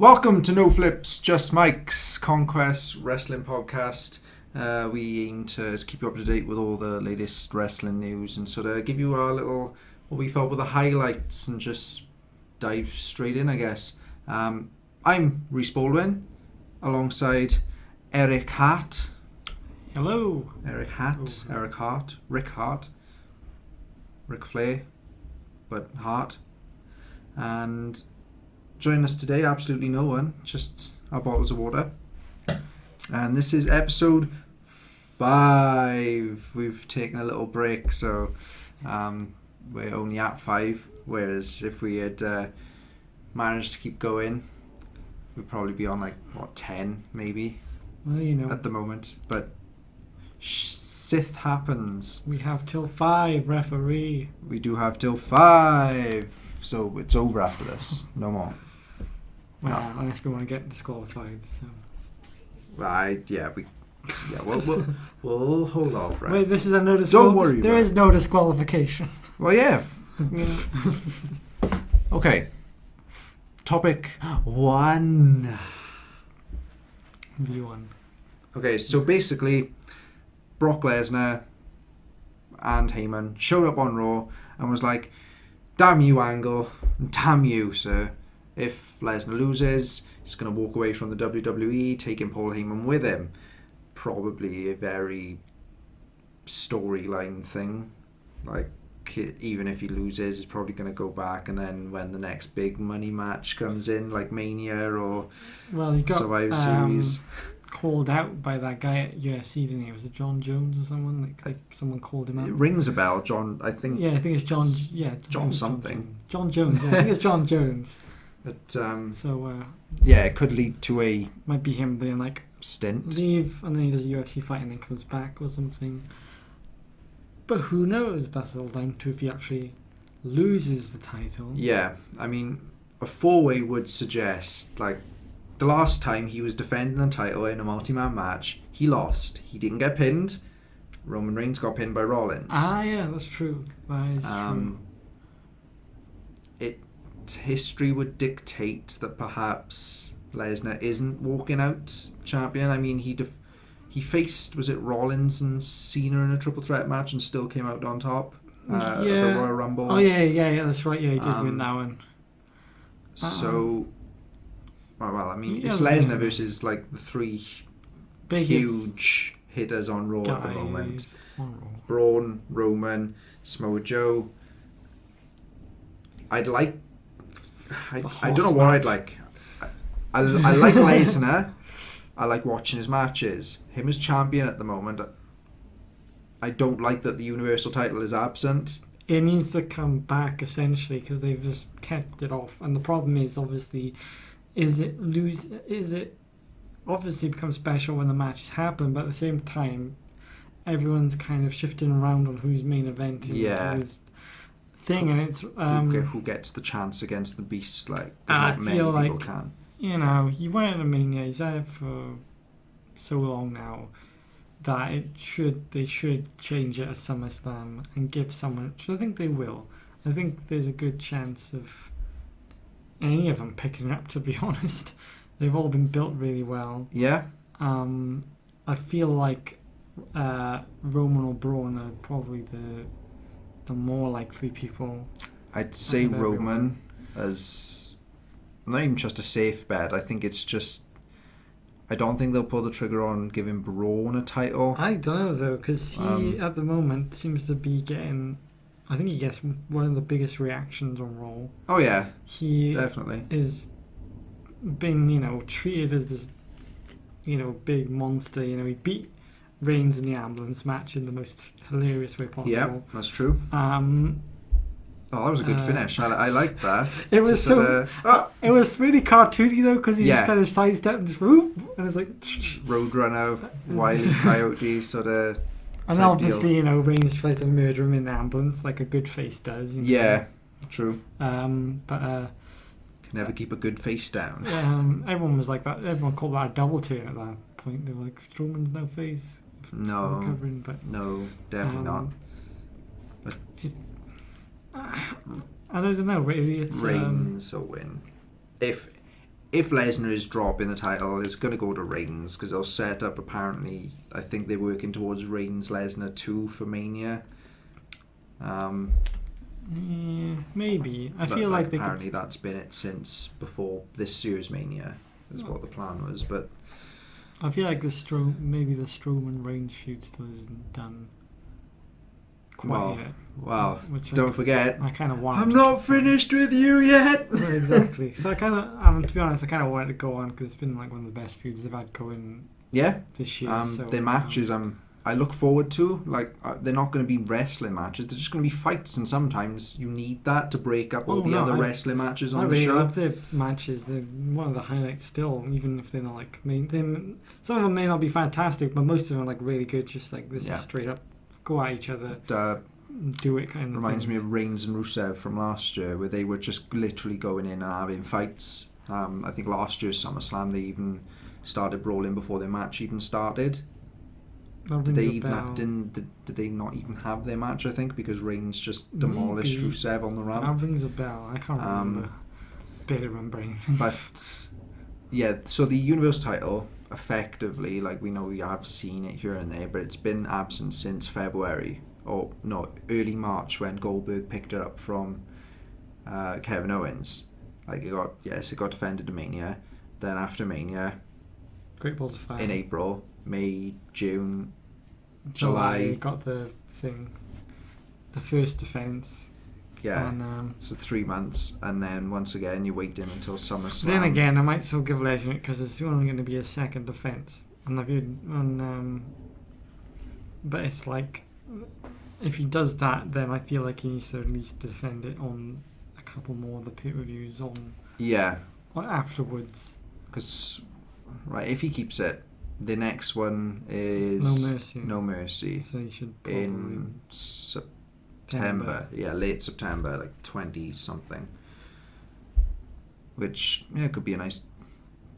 Welcome to No Flips, Just Mike's Conquest Wrestling Podcast. We aim to keep you up to date with all the latest wrestling news and sort of give you our little, what we felt were the highlights and just dive straight in, I guess. I'm Rhys Baldwin, alongside Eric Hart. Hello. Eric Hart, oh. Eric Hart, Rick Hart, Ric Flair, but Hart. And joining us today, absolutely no one, just our bottles of water. And this is episode 5. We've taken a little break, so we're only at 5. Whereas if we had managed to keep going, we'd probably be on 10 maybe. Well, you know, at the moment. But Sith happens. We have till 5, referee. We do have till 5. So it's over after this. No more. Well, no. Unless we want to get disqualified. So. Right, we'll hold off, right? Wait, this is a no disqualification. Don't worry. There is no disqualification. Well, yeah. Okay. Topic 1. V1. Okay, so basically, Brock Lesnar and Heyman showed up on Raw and was like, "Damn you, Angle, and damn you, sir. If Lesnar loses, he's going to walk away from the WWE, taking Paul Heyman with him." Probably a very storyline thing. Even if he loses, he's probably going to go back, and then when the next big money match comes in, like Mania or he got, Survivor Series, called out by that guy at UFC, didn't he? Was it John Jones or someone? Like someone called him out. It rings a bell, John. I think. Yeah, I think it's John. Yeah, John something. John Jones. Yeah, I think it's John Jones. But yeah, it could lead to a might be him being like stint, leave, and then he does a UFC fight and then comes back or something. But who knows? That's all down to if he actually loses the title. Yeah, I mean, a 4-way would suggest, the last time he was defending the title in a multi-man match, he lost. He didn't get pinned. Roman Reigns got pinned by Rollins. Ah, yeah, that's true. That is true. History would dictate that perhaps Lesnar isn't walking out champion. I mean, he faced, was it Rollins and Cena in a triple threat match and still came out on top at the Royal Rumble. Oh yeah, that's right. Yeah, he did win that one. So, I mean, it's Lesnar versus the 3 huge hitters on Raw at the moment. Braun, Roman, Samoa Joe. I don't know what I'd like. I like Lesnar. I like watching his matches. Him as champion at the moment. I don't like that the Universal title is absent. It needs to come back essentially because they've just kept it off. And the problem is obviously, is it obviously becomes special when the matches happen, but at the same time, everyone's kind of shifting around on who's main event. Who's thing, and it's who gets the chance against the Beast, I many feel people can. You know, he went at Mania, he's had it for so long now that they should change it at SummerSlam and give someone, which I think they will. I think there's a good chance of any of them picking it up, to be honest. They've all been built really well. Yeah. I feel like Roman or Braun are probably the more likely people. I'd say Roman as not even just a safe bet. I think it's just, I don't think they'll pull the trigger on giving Braun a title. I don't know though, because he at the moment seems to be getting, I think he gets one of the biggest reactions on Raw. Oh yeah, he definitely is being treated as this big monster. He beat Reigns in the ambulance match in the most hilarious way possible. Yeah, that's true. That was a good finish. I liked that. It was it was really cartoony though, because he just kind of sidestepped and just whoop, and it's like Roadrunner, Wile E. Coyote sort of. And obviously, Reigns tries to murder him in the ambulance like a good face does. Yeah, true. But can never keep a good face down. Everyone was like that. Everyone called that a double turn at that point. They were like, Strowman's no face. No, recovering, but no, definitely not. But I don't know. Really, it's Reigns will win. If if Lesnar is dropping the title, it's going to go to Reigns because they'll set up, apparently, I think they're working towards Reigns-Lesnar 2 for Mania. Maybe. I feel like they apparently that's been it since before this year's Mania, is what the plan was. But I feel like the Strowman Reigns feud still isn't done quite yet. Well, don't forget, I kind of want. I'm not finished with you yet. Exactly. So I kind of, to be honest, I kind of want it to go on because it's been like one of the best feuds they've had going. Yeah. This year. Their matches, I look forward to. Like, they're not going to be wrestling matches. They're just going to be fights, and sometimes you need that to break up all the other wrestling matches on the show. I love their matches. They're one of the highlights still, even if they're not like some of them may not be fantastic, but most of them are like really good. Just like this is straight up go at each other, do it kind of. Reminds me of Reigns and Rusev from last year, where they were just literally going in and having fights. I think last year's SummerSlam they even started brawling before their match even started. Did they not even have their match, I think, because Reigns just demolished Rusev on the run? That rings a bell. I can't remember. Barely remember anything. But, yeah, so the Universe title, effectively, like we know we have seen it here and there, but it's been absent since February, or no, early March when Goldberg picked it up from Kevin Owens. Like, it got defended at Mania. Then after Mania, Great Balls of Fire. In April, May, June, July. Got the thing, the first defence. Yeah, and, so 3 months, and then once again you're waiting until SummerSlam. Then again, I might still give Lesnar it because it's only going to be a second defence. But it's like, if he does that, then I feel like he needs to at least defend it on a couple more of the pay-per-views afterwards. Because, if he keeps it, the next one is No Mercy. So you should probably in September. Yeah, late September, like 20 something. Which could be a nice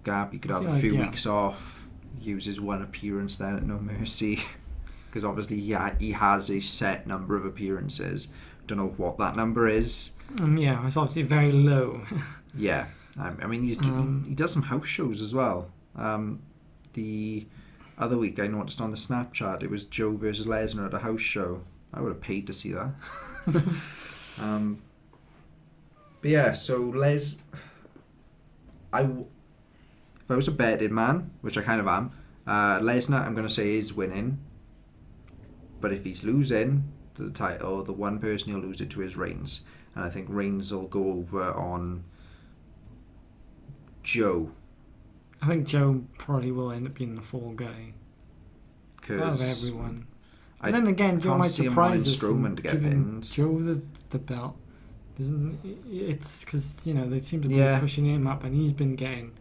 gap. He could have a few weeks off. Use his one appearance then at No Mercy, because obviously he has a set number of appearances. Don't know what that number is. It's obviously very low. Yeah, I mean he does some house shows as well. The other week I noticed on the Snapchat it was Joe versus Lesnar at a house show. I would have paid to see that. But yeah, so if I was a betting man, which I kind of am, Lesnar I'm going to say is winning. But if he's losing the title, the one person he'll lose it to is Reigns. And I think Reigns will go over on Joe. I think Joe probably will end up being the fall guy. Out of everyone. And then again, Joe might surprise us and giving Joe the belt. It's because, they seem to be pushing him up, and he's been getting...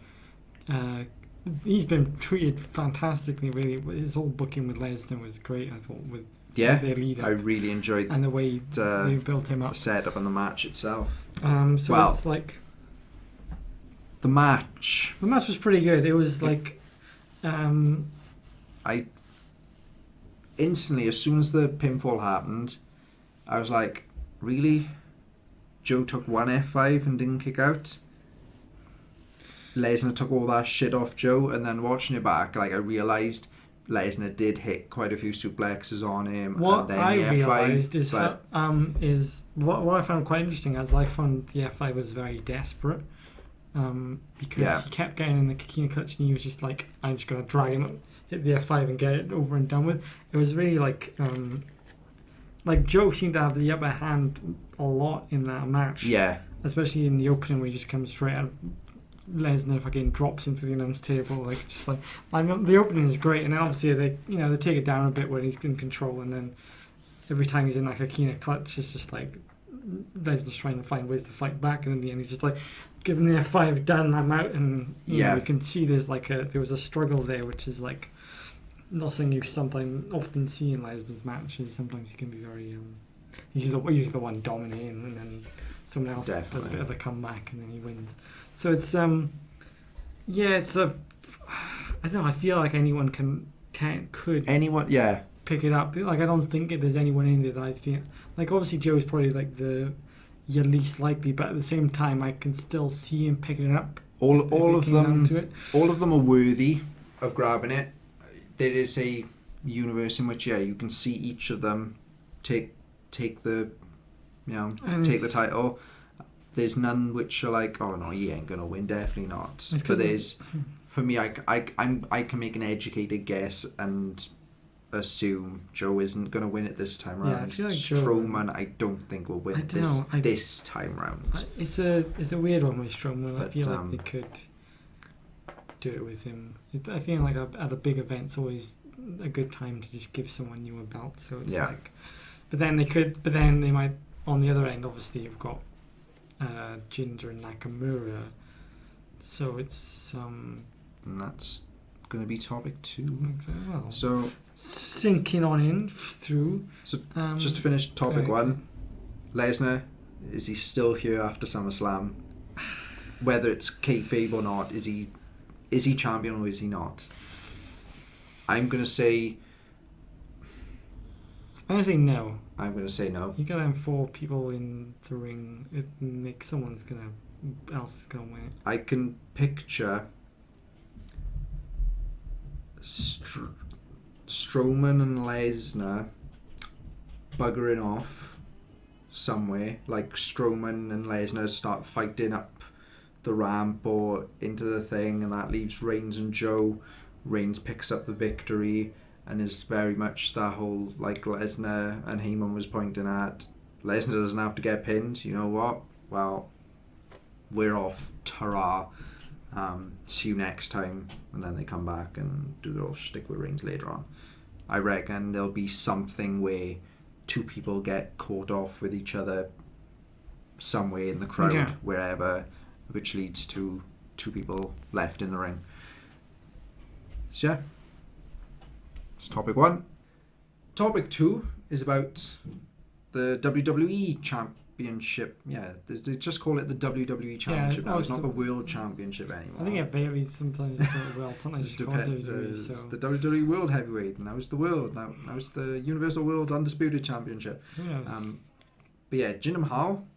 he's been treated fantastically, really. His whole booking with Lesnar was great, I thought, with their lead-up. I really enjoyed and the way they built him up. The setup and the match itself. It's like... The match was pretty good. It was like... I instantly, as soon as the pinfall happened, I was like, really? Joe took one F5 and didn't kick out? Lesnar took all that shit off Joe, and then watching it back, like, I realised Lesnar did hit quite a few suplexes on him. What and then I the realised F5, is what I found quite interesting, as I found the F5 was very desperate. Because he kept getting in the Kikina clutch, and he was just like, I'm just going to drag him up, hit the F5 and get it over and done with. It was really like Joe seemed to have the upper hand a lot in that match. Yeah. Especially in the opening where he just comes straight out. Lesnar fucking drops him through the announce table, the opening is great, and then obviously they take it down a bit when he's in control, and then every time he's in that Kikina clutch, it's just like Lesnar's trying to find ways to fight back, and in the end he's just like, given the F5 done, I'm out, and you can see there was a struggle there, which is like nothing you sometimes often see in Lesnar's matches. Sometimes he can be very he's the one dominating, and then someone else does a bit of a comeback, and then he wins. So it's it's a I don't know. I feel like anyone could pick it up. Like, I don't think there's anyone in there that I think, like, obviously Joe's probably like your least likely, but at the same time I can still see him picking it up All of came down them, to it. all of them are worthy of grabbing it. There is a universe in which you can see each of them take the And take the it's- title. There's none which are like, oh no, he ain't gonna win, definitely not. It's But 'cause for me, I can make an educated guess and assume Joe isn't gonna win it this time Yeah, I round. feel like Strowman, I don't think will win I it don't know, this time round. It's a weird one with Strowman. I But, feel like they could do it with him. I feel like at a big event, it's always a good time to just give someone new a belt. So it's like, but then they might on the other end. Obviously, you've got Jinder and Nakamura. So it's And that's going to be topic 2. well, So sinking on in through. So, just to finish topic 1, Lesnar, is he still here after SummerSlam? Whether it's kayfabe or not, is he champion or is he not? I'm going to say no. I'm going to say no. You got them 4 people in the ring. Someone's else is gonna win it. I can picture Strowman and Lesnar buggering off somewhere, like Strowman and Lesnar start fighting up the ramp or into the thing, and that leaves Reigns and Joe. Reigns picks up the victory and is very much that whole, like Lesnar and Heyman was pointing at, Lesnar doesn't have to get pinned, you know what, well, we're off, ta-ra, see you next time. And then they come back and do their old shtick with Reigns later on. I reckon there'll be something where 2 people get caught off with each other somewhere in the crowd, wherever, which leads to 2 people left in the ring. So yeah, it's topic 1. Topic 2 is about the WWE Championship. Yeah, they just call it the WWE Championship now. It's not the World Championship anymore. I think it varies. Sometimes it's the world. Sometimes it's called WWE. So it's the WWE World Heavyweight. Now it's the World. Now it's the Universal World Undisputed Championship. who knows? But yeah, Jinder Mahal,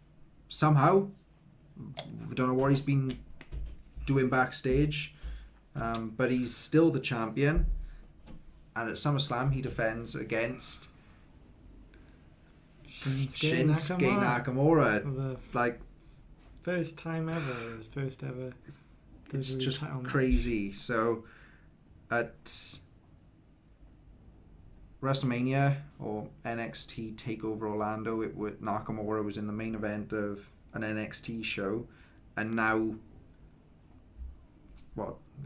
somehow, we don't know what he's been doing backstage, but he's still the champion. And at SummerSlam, he defends against Shinsuke Nakamura. For the Like, first time ever, his first ever. it's WWE just title match. crazy. So at WrestleMania or NXT Takeover Orlando, Nakamura was in the main event of an NXT show, and now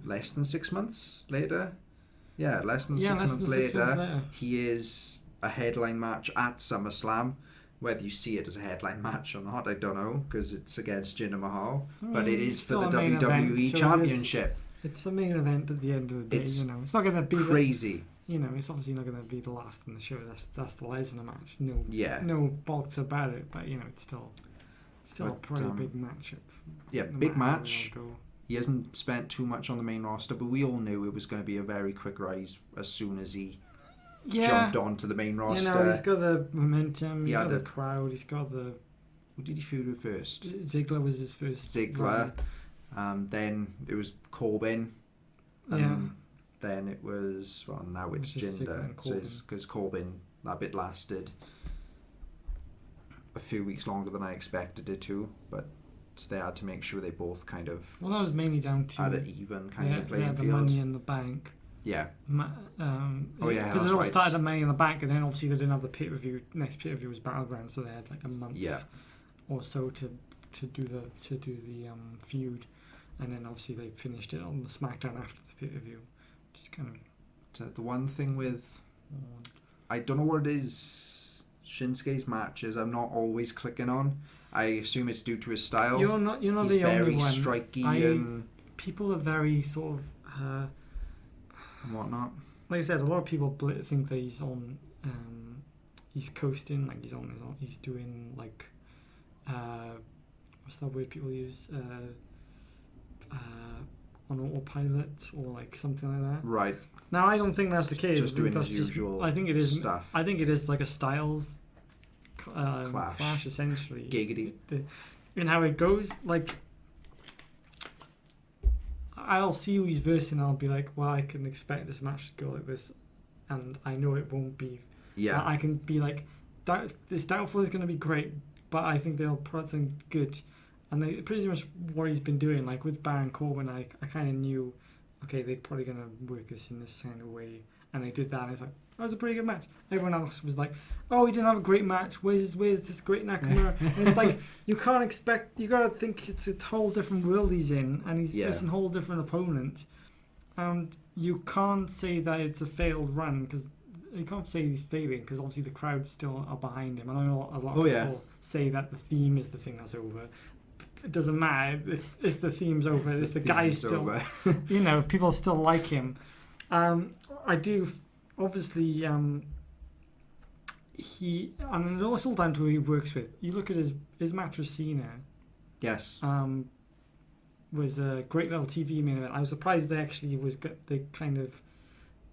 less than 6 months later? Yeah, less than 6 months later, he is a headline match at SummerSlam. Whether you see it as a headline match or not, I don't know, because it's against Jinder Mahal. But it is for the WWE Championship. It's the main event at the end of the day. It's it's not going to be crazy. it's obviously not going to be the last in the show. That's the Lesnar match. Yeah. No bolts about it. But it's still a pretty big matchup. Yeah, no big matter match. where they'll go. He hasn't spent too much on the main roster, but we all knew it was going to be a very quick rise as soon as he jumped onto the main roster. He's got the momentum, he's got the had crowd, he's got the... Who did he feud with first? Ziggler was his first. Ziggler. Then it was Corbin. And then it was... Well, now it's Jinder. Because Corbin, that bit lasted a few weeks longer than I expected it to, but they had to make sure they both kind of... Well, that was mainly down to... had an even kind of playing the field. Money in the Bank. Yeah. Because it all started at Money in the Bank, and then obviously they didn't have the pay-per-view. Next pay-per-view was Battleground, so they had like a month or so to do the feud, and then obviously they finished it on the SmackDown after the pay-per-view. Just kind of... So the one thing with... I don't know what it is Shinsuke's matches I'm not always clicking on. I assume it's due to his style. You're not He's the only very one. striky and people are very sort of whatnot. like I said, a lot of people think that he's on he's coasting, like he's doing like what's that word people use, on autopilot or like something like that. Right. Now I don't think that's the case. Just doing his usual I think it is stuff. I think it is like a styles clash essentially. Giggity. And how it goes, like I'll see who he's versing and I'll be like, well, I can expect this match to go like this, and I know it won't be. Yeah. I can be like, this doubtful is going to be great, but I think they'll put something good. And pretty much what he's been doing, like with Baron Corbin, I kind of knew, okay, they're probably going to work this in this kind of way. And they did that, and it's like, that was a pretty good match. Everyone else was like, oh, he didn't have a great match. Where's this great Nakamura? And it's like, you can't expect, you got to think it's a whole different world he's in, and he's facing a whole different opponent. And you can't say that it's a failed run, because you can't say he's failing, because obviously the crowd still are behind him. And I know a lot of people say that the theme is the thing that's over. It doesn't matter if the theme's over, if the guy's still, people still like him. I do, obviously, he, and it's all down to who he works with. You look at his match with Cena. Yes. Was a great little TV main event. I was surprised they kind of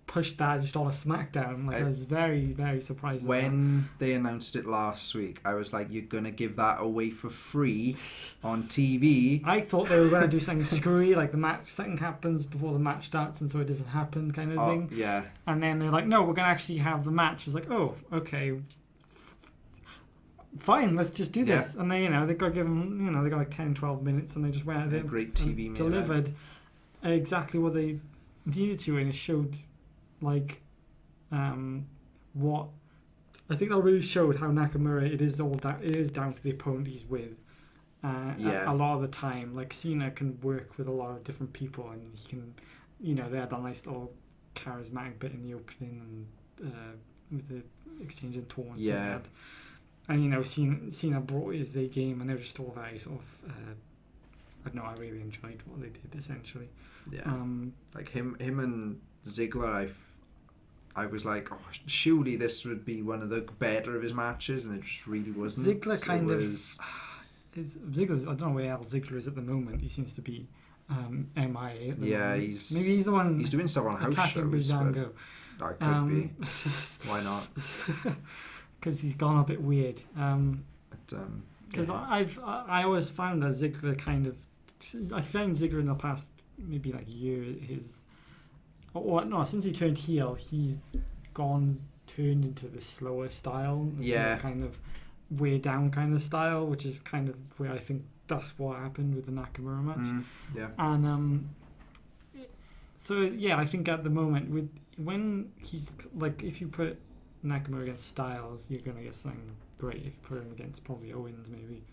pushed that just on a SmackDown. I was very, very surprised. When they announced it last week, I was like, you're going to give that away for free on TV. I thought they were going to do something screwy, like something happens before the match starts and so it doesn't happen kind of thing. Yeah. And then they're like, no, we're going to actually have the match. I was like, oh, okay. Fine, let's just do this. Yeah. And they got given, they got like 10, 12 minutes and they just went out there. Great TV and delivered exactly what they needed to, and it showed what I think that really showed how Nakamura it is down to the opponent he's with. A lot of the time, like Cena can work with a lot of different people, and he can, they had a nice little charismatic bit in the opening and with the exchange and taunts. Yeah. And Cena brought his A game, and they were just all very sort of. I don't know. I really enjoyed what they did essentially. Yeah. Like him and Ziggler, I was like, oh, surely this would be one of the better of his matches, and it just really wasn't. Ziggler Ziggler's, I don't know where else Ziggler is at the moment. He seems to be MIA at the moment. Maybe he's the one. He's doing stuff on house shows. That could be. Why not? Because he's gone a bit weird. Because I always found that Ziggler I found Ziggler in the past maybe like year since he turned heel, he's turned into the slower style, kind of way down kind of style, which is kind of where I think that's what happened with the Nakamura match. And I think at the moment when he's like, if you put Nakamura against Styles, you're gonna get something great. If you put him against probably Owens, maybe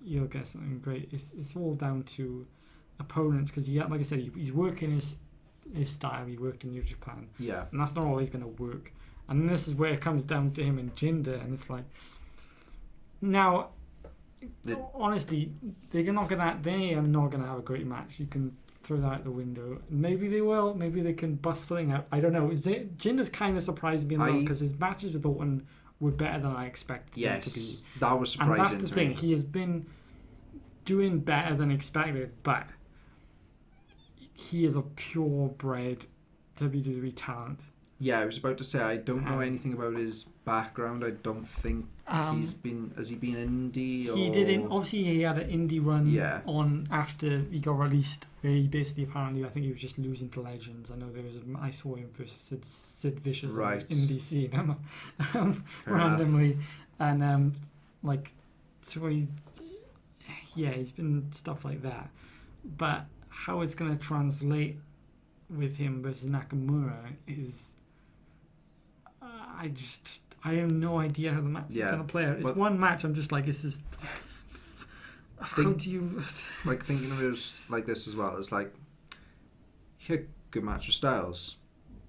you'll get something great. It's all down to opponents, because like I said, he's working his style. He worked in New Japan, and that's not always going to work. And this is where it comes down to him and Jinder, and it's like, now, honestly, they are not gonna have a great match. You can throw that out the window. Maybe they will. Maybe they can bust something out. I don't know. Jinder's kind of surprised me because his matches with Orton were better than I expected him to be. That was surprising. And that's the thing. He has been doing better than expected, but he is a purebred WWE talent. Yeah, I was about to say, I don't know anything about his background. I don't think has he been indie? Obviously he had an indie run on after he got released, where he basically apparently, I think he was just losing to legends. I know I saw him versus Sid Vicious in indie scene randomly. And he's been stuff like that. But how it's going to translate with him versus Nakamura is, I have no idea how the match is going to play out. It's one match. I'm just like, it's just, how do you like thinking of it like this as well? It's like, he had a good match with Styles.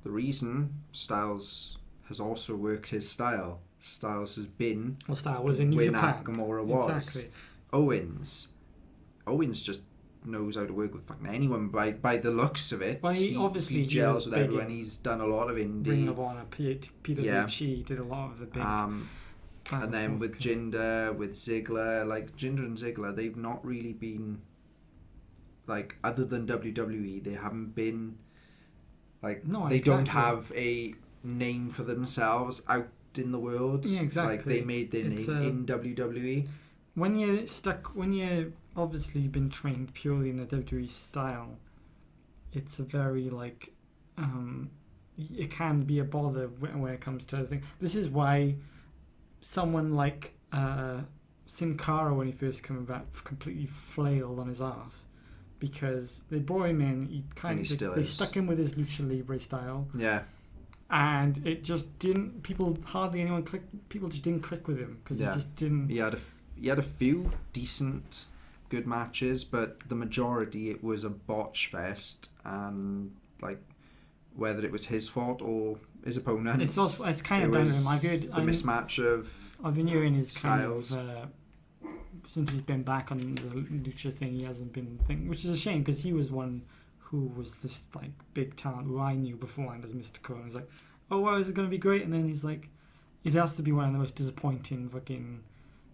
The reason Styles has also worked his style. Styles has been Styles was in New Japan. Nakamura was. Exactly. Owens just knows how to work with fucking anyone by the looks of it. Well, he gels with everyone. He's done a lot of indie. Ring of Honor, PWG, did a lot of the big. And then with Jinder, with Ziggler, like Jinder and Ziggler, they've not really been, like, other than WWE, they haven't been, like, they don't have a name for themselves out in the world. Yeah, exactly. Like, they made their name in WWE. When you're obviously been trained purely in the WWE style, it's a very like it can be a bother when it comes to everything. This is why someone like Sin Cara, when he first came back, completely flailed on his ass because they brought him in. They stuck him with his lucha libre style. Yeah. And it just didn't. People just didn't click with him because he just didn't. He had a few decent, good matches, but the majority it was a botch fest, and like whether it was his fault or his opponent's. It's kind of down to him. Mismatch of. I've been hearing his styles. kind of since he's been back on the lucha thing, he hasn't been which is a shame because he was one who was this like big talent who I knew beforehand as Mr. Cole. And he's like, oh wow, is it going to be great? And then he's like, it has to be one of the most disappointing fucking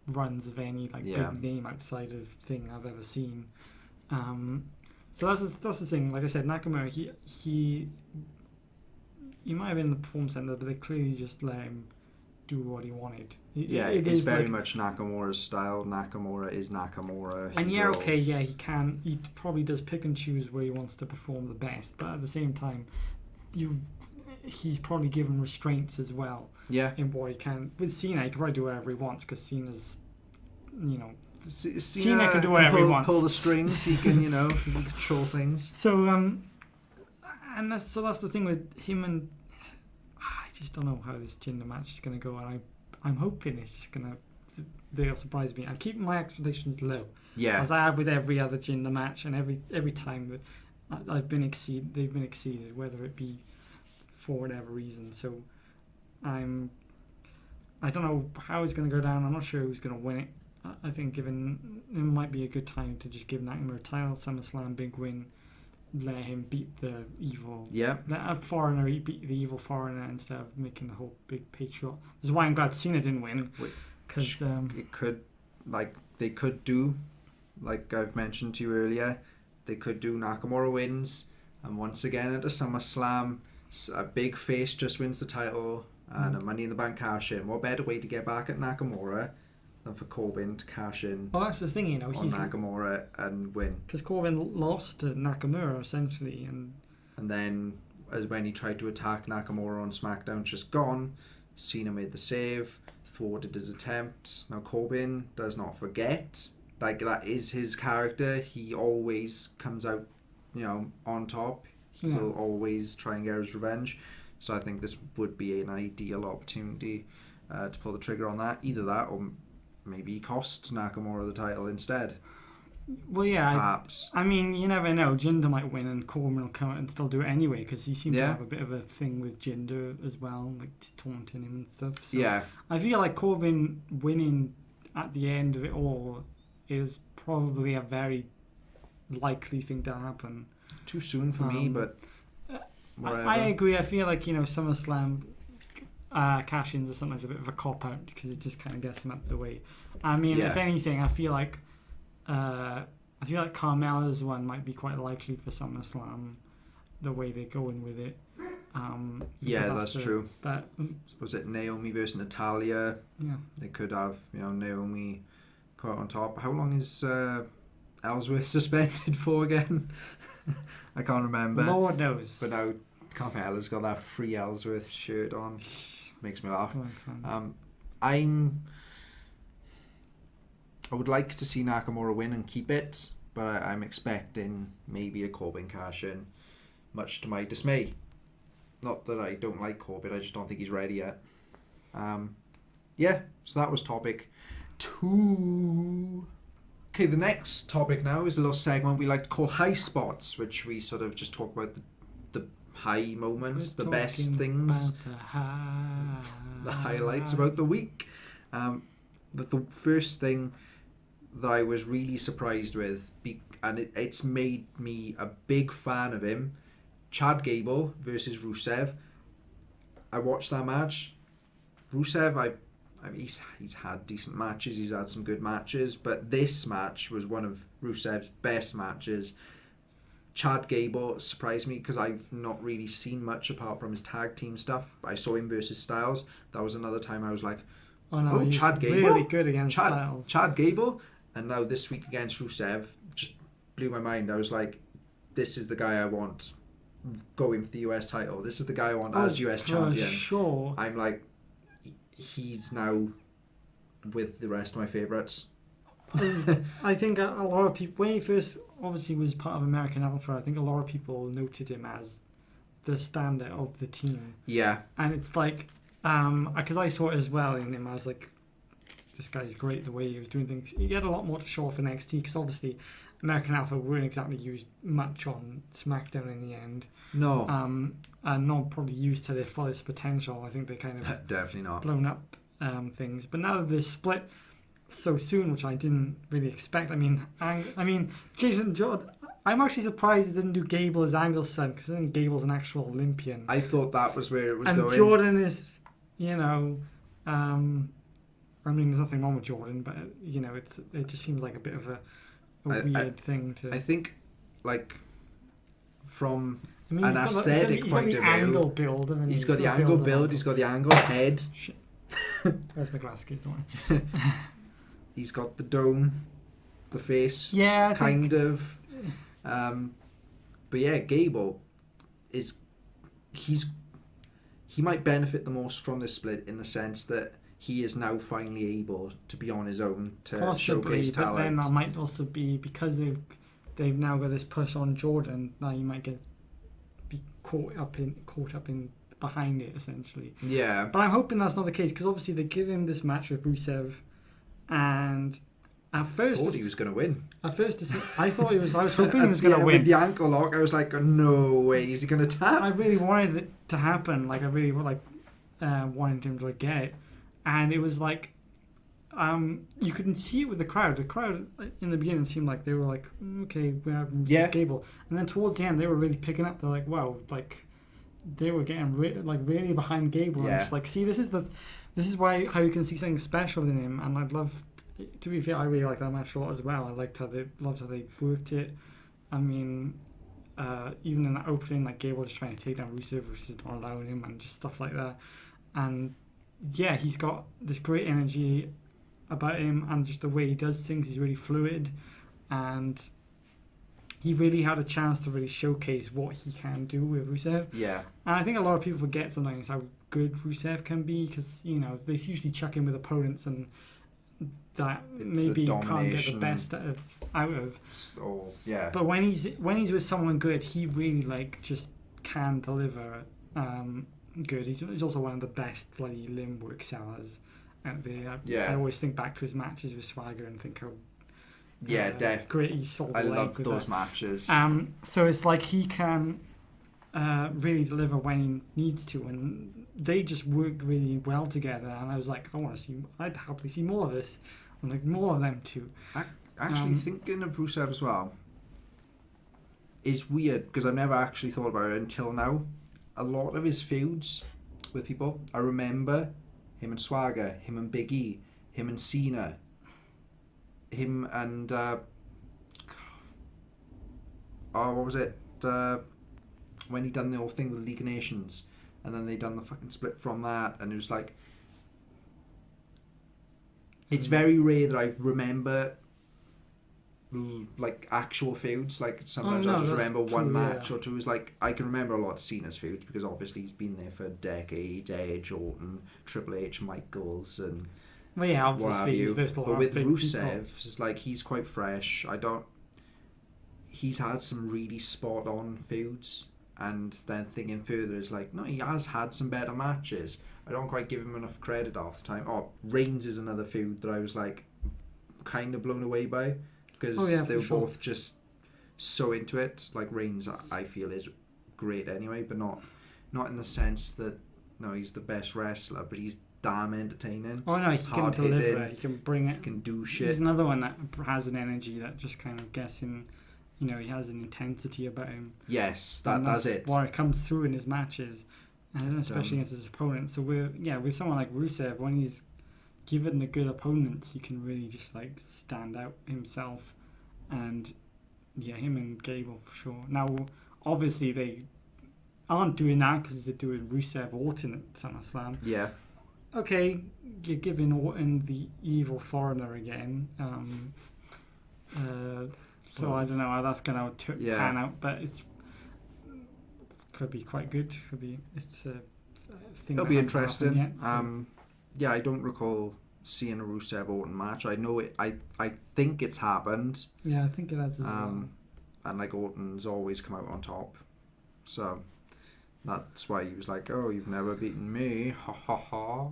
runs of any like big name outside of thing I've ever seen. So that's the thing. Like I said, Nakamura, he might have been in the Performance Center, but they clearly just let him do what he wanted. It's very much Nakamura's style. Nakamura is Nakamura. And he can. He probably does pick and choose where he wants to perform the best, but at the same time, he's probably given restraints as well. Yeah. In what he can. With Cena, he can probably do whatever he wants because Cena's, Cena can do whatever he wants. Pull the strings. He can, he can control things. So that's the thing with him, and I just don't know how this Jinder match is going to go, and I'm hoping it's just going to, they'll surprise me. I'm keeping my expectations low, as I have with every other Jinder match, and every time that they've been exceeded, whether it be for whatever reason. So I don't know how it's going to go down. I'm not sure who's going to win it. I think it might be a good time to just give Nakamura a title, SummerSlam, big win. Let him beat the evil. Let a foreigner beat the evil foreigner instead of making the whole big patriot. This is why I'm glad Cena didn't win. Because it could, they could do, like I've mentioned to you earlier, they could do Nakamura wins, and once again at a SummerSlam, a big face just wins the title, and a Money in the Bank cash in. What better way to get back at Nakamura than for Corbin to cash in? Well, that's the thing, on Nakamura and win. Because Corbin lost to Nakamura essentially, and then as when he tried to attack Nakamura on SmackDown, just gone. Cena made the save, thwarted his attempt. Now Corbin does not forget. Like, that is his character. He always comes out, on top. He will always try and get his revenge. So I think this would be an ideal opportunity to pull the trigger on that. Either that, or maybe he costs Nakamura the title instead. Well, yeah. Perhaps. I mean, you never know. Jinder might win and Corbin will come out and still do it anyway, because he seems to have a bit of a thing with Jinder as well, like taunting him and stuff. So I feel like Corbin winning at the end of it all is probably a very likely thing to happen. Too soon for me, but whatever. I agree. I feel like, SummerSlam cash-ins are sometimes a bit of a cop-out because it just kind of gets them out of the way. I mean, if anything, I feel like Carmella's one might be quite likely for SummerSlam, the way they're going with it. That's true. Was it Naomi versus Natalia? Yeah. They could have, Naomi caught on top. How long is Ellsworth suspended for again? I can't remember. Lord knows. But now Carmella's got that free Ellsworth shirt on. Makes me laugh. I would like to see Nakamura win and keep it, but I'm expecting maybe a Corbin cash in, much to my dismay. Not that I don't like Corbin, I just don't think he's ready yet. So that was topic 2. Okay, the next topic now is a little segment we like to call High Spots, which we sort of just talk about the high moments, the best things, the highlights about the week. The first thing that I was really surprised with, and it's made me a big fan of him, Chad Gable versus Rusev. I watched that match. Rusev, he's had decent matches, he's had some good matches, but this match was one of Rusev's best matches. Chad Gable surprised me because I've not really seen much apart from his tag team stuff. I saw him versus Styles. That was another time I was like, Chad Gable? Really good against Styles. Chad Gable? And now this week against Rusev just blew my mind. I was like, this is the guy I want going for the US title. This is the guy I want as US champion. Sure. I'm like, he's now with the rest of my favourites. I think a lot of people, when he first obviously was part of American Alpha, I think a lot of people noted him as the standard of the team. Yeah. And it's like, because I saw it as well in him, I was like, this guy's great the way he was doing things. He had a lot more to show off in NXT because obviously American Alpha weren't exactly used much on SmackDown in the end. No. And not probably used to their fullest potential. I think they kind of definitely not blown up things. But now that they're split so soon, which I didn't really expect. I mean, Jason Jordan. I'm actually surprised they didn't do Gable as Angle's son because I think Gable's an actual Olympian. I thought that was where it was and going. And Jordan is, you know, I mean, there's nothing wrong with Jordan, but you know, it just seems like a bit of a weird thing to. I think, like, from an aesthetic point of view, angle build. He's got the angle build. He's got the angle head. Shit. Where's my glasses? Don't worry. He's got the dome, the face. Yeah, kind of. But yeah, Gable he might benefit the most from this split in the sense that he is now finally able to be on his own to possibly, showcase talent. But then that might also be because they've now got this push on Jordan. Now you might be caught up in behind it essentially. Yeah. But I'm hoping that's not the case because obviously they give him this match with Rusev, and at first I thought he was going to win. At first, I thought he was. I was hoping he was going to win. With the ankle lock, I was like, oh, no way, is he going to tap? I really wanted it to happen. Like I really wanted him to get it, and it was like, you couldn't see it with the crowd. The crowd in the beginning seemed like they were like, okay, we're having Gable, and then towards the end they were really picking up. They're like, wow, like they were getting really behind Gable. Yeah. And just like, see, this is how you can see something special in him, and I'd love. To be fair, I really liked that match a lot as well. I loved how they worked it. I mean, even in that opening, like Gable just trying to take down Rusev, Rusev's not allowing him, and just stuff like that. And yeah, he's got this great energy about him, and just the way he does things, he's really fluid, and he really had a chance to really showcase what he can do with Rusev. Yeah. And I think a lot of people forget sometimes how good Rusev can be because, you know, they usually chuck him with opponents and that it's maybe can't get the best out of. Yeah. But when he's with someone good, he really just can deliver good. He's also one of the best bloody limb work sellers out there. I always think back to his matches with Swagger and think how great he sold. I love those matches. So it's like he can really deliver when he needs to, and they just worked really well together. And I was like, I'd happily see more of this, and like more of them too. Actually, thinking of Rusev as well is weird because I've never actually thought about it until now. A lot of his feuds with people, I remember him and Swagger, him and Big E, him and Cena, him and what was it? When he done the whole thing with League of Nations, and then they done the fucking split from that, and it was like, it's very rare that I remember like actual feuds. Like sometimes I just remember one match or two. Is like I can remember a lot of Cena's feuds because obviously he's been there for a decade. Edge, Orton, Triple H, Michaels, and obviously he's but with Rusev, it's like he's quite fresh. He's had some really spot on feuds. And then thinking further is like, no, he has had some better matches. I don't quite give him enough credit half the time. Reigns is another feud that I was like kind of blown away by because they were both just so into it. Like Reigns, I feel is great anyway, but not in the sense that he's the best wrestler, but he's damn entertaining. Oh no, he can deliver. He can bring it. He can do shit. He's another one that has an energy that just kind of gets in. You know, he has an intensity about him. Yes, that's it. Why it comes through in his matches, and especially against his opponents. So with someone like Rusev, when he's given the good opponents, he can really just like stand out himself, and him and Gable for sure. Now, obviously they aren't doing that because they're doing Rusev Orton at SummerSlam. Yeah. Okay, you're giving Orton the evil foreigner again. So I don't know how that's going to pan out, but it's could be quite good. It's a thing. It'll be interesting. Yet, so. Yeah, I don't recall seeing a Rusev Orton match. I know it. I think it's happened. Yeah, I think it has as well. And like Orton's always come out on top, so that's why he was like, "Oh, you've never beaten me, ha ha ha."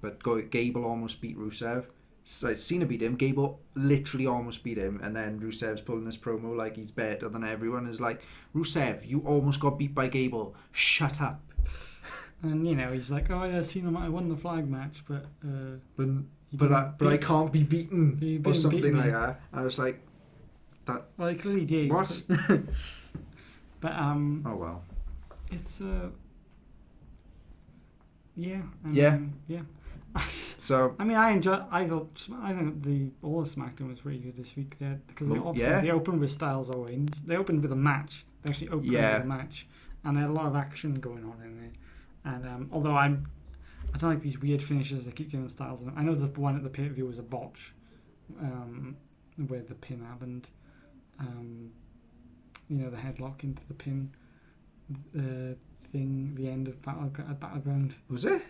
But Gable almost beat Rusev. So Cena beat him. Gable literally almost beat him, and then Rusev's pulling this promo like he's better than everyone. Is like, Rusev, you almost got beat by Gable. Shut up. And he's like, oh yeah, Cena might have won the flag match, but I can't be beaten or something like that. I was like, that. Well, he clearly did. What? But oh well. It's yeah. So I mean, I think all of SmackDown was pretty good this week there, because they opened with Styles Owens. They opened with a match. They actually opened with a match, and they had a lot of action going on in there. And although I don't like these weird finishes they keep giving Styles. I know the one at the pay-per-view was a botch, where the pin happened. The headlock into the pin thing, the end of Battleground. Was it?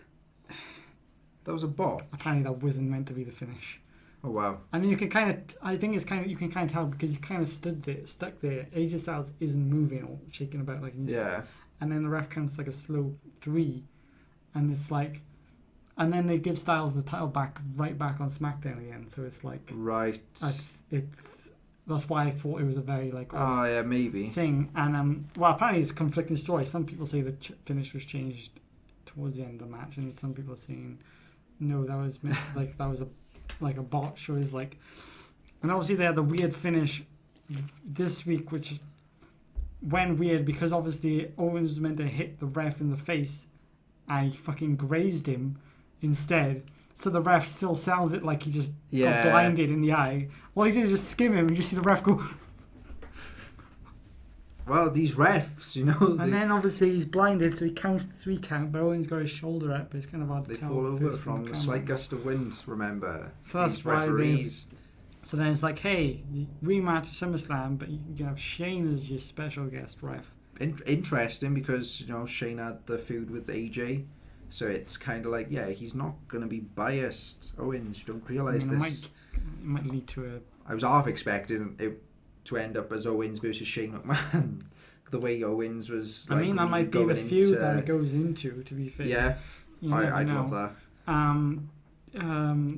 That was a bot. Apparently that wasn't meant to be the finish. Oh wow. I mean, you can kind of tell because he's kind of stuck there. AJ Styles isn't moving or shaking about like he's. Yeah. And then the ref counts like a slow 3, and it's like, and then they give Styles the title right back on SmackDown again. So it's like right. That's why I thought it was a very like maybe thing. And apparently it's conflicting stories. Some people say the finish was changed towards the end of the match, and some people are saying no, that was like that was a botch. Or is like, and obviously they had the weird finish this week, which went weird because obviously Owens was meant to hit the ref in the face, and he fucking grazed him instead. So the ref still sells it like he just got blinded in the eye. All he did is just skim him, and you see the ref go. Well, these refs, And then obviously he's blinded, so he counts the 3 count, but Owen's got his shoulder up, but it's kind of hard to tell. They fall over from the slight gust of wind, remember. So that's why referees. So then it's like, hey, rematch SummerSlam, but you can have Shane as your special guest ref. Interesting, because, Shane had the feud with AJ. So it's kind of like, he's not going to be biased. Owens, you don't realise this. It might lead to a... I was half expecting it to end up as Owens versus Shane McMahon. The way Owens was... I mean, that might be the feud that it goes into, to be fair. Yeah, I'd love that.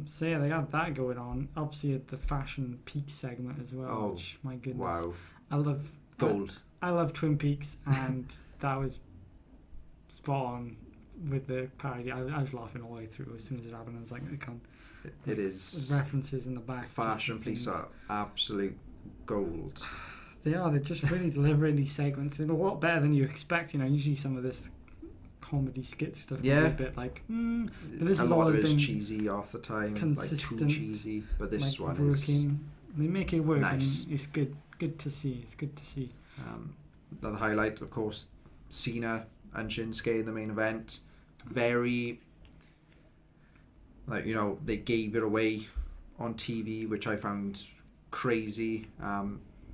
So yeah, they got that going on. Obviously at the Fashion Peak segment as well, which, my goodness. Wow. I love... Gold. I love Twin Peaks, and that was spot on. With the parody, I was laughing all the way through as soon as it happened. I was like, it is references in the back. Fashion Police are absolute gold. They are. They're just really delivering these segments. They're a lot better than you expect. Usually some of this comedy skit stuff is a bit like, but this is a lot all of it is cheesy off the time, consistent, like too cheesy. But this one working. is they make it work. Nice. And it's good to see. It's good to see. Another highlight, of course, Cena and Shinsuke in the main event. Very, they gave it away on TV, which I found crazy.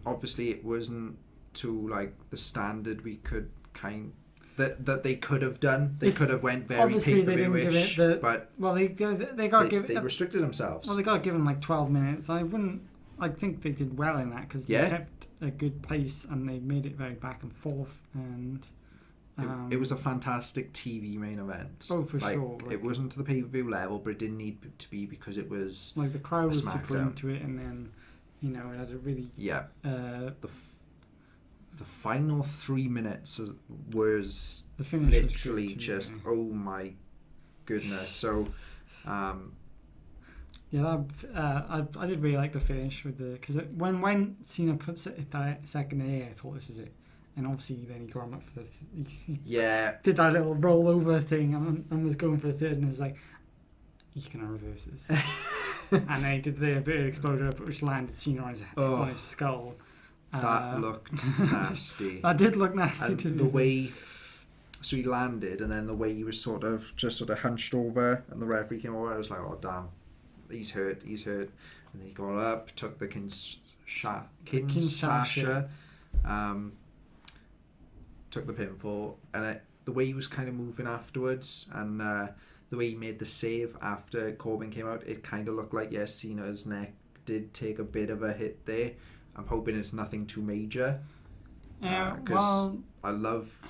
Obviously, it wasn't to the standard we could that they could have done. They could have went very pay-per-view-ish, but they got given. They restricted themselves. Well, they got given 12 minutes. I think they did well in that because they kept a good pace and they made it very back and forth and. It was a fantastic TV main event. Oh, for sure. It wasn't to the pay-per-view level, but it didn't need to be because it was the crowd was super into it, and then it had a really the final 3 minutes was the finish literally was just oh my goodness. So I did really like the finish with because when Cena puts it that second I thought this is it. And obviously then he got him up for did that little rollover thing and was going for the third, and was like, you can reverse this. And they did the inverted exploder, which landed Cena on his skull. That looked nasty. That did look nasty and to me. The way, so he landed, and then the way he was sort of hunched over, and the referee came over, I was like, oh damn, he's hurt. And then he got up, took the Kinshasa took the pinfall, and the way he was kind of moving afterwards, and the way he made the save after Corbin came out, it kind of looked like, yes, Cena's neck did take a bit of a hit there. I'm hoping it's nothing too major. Because I love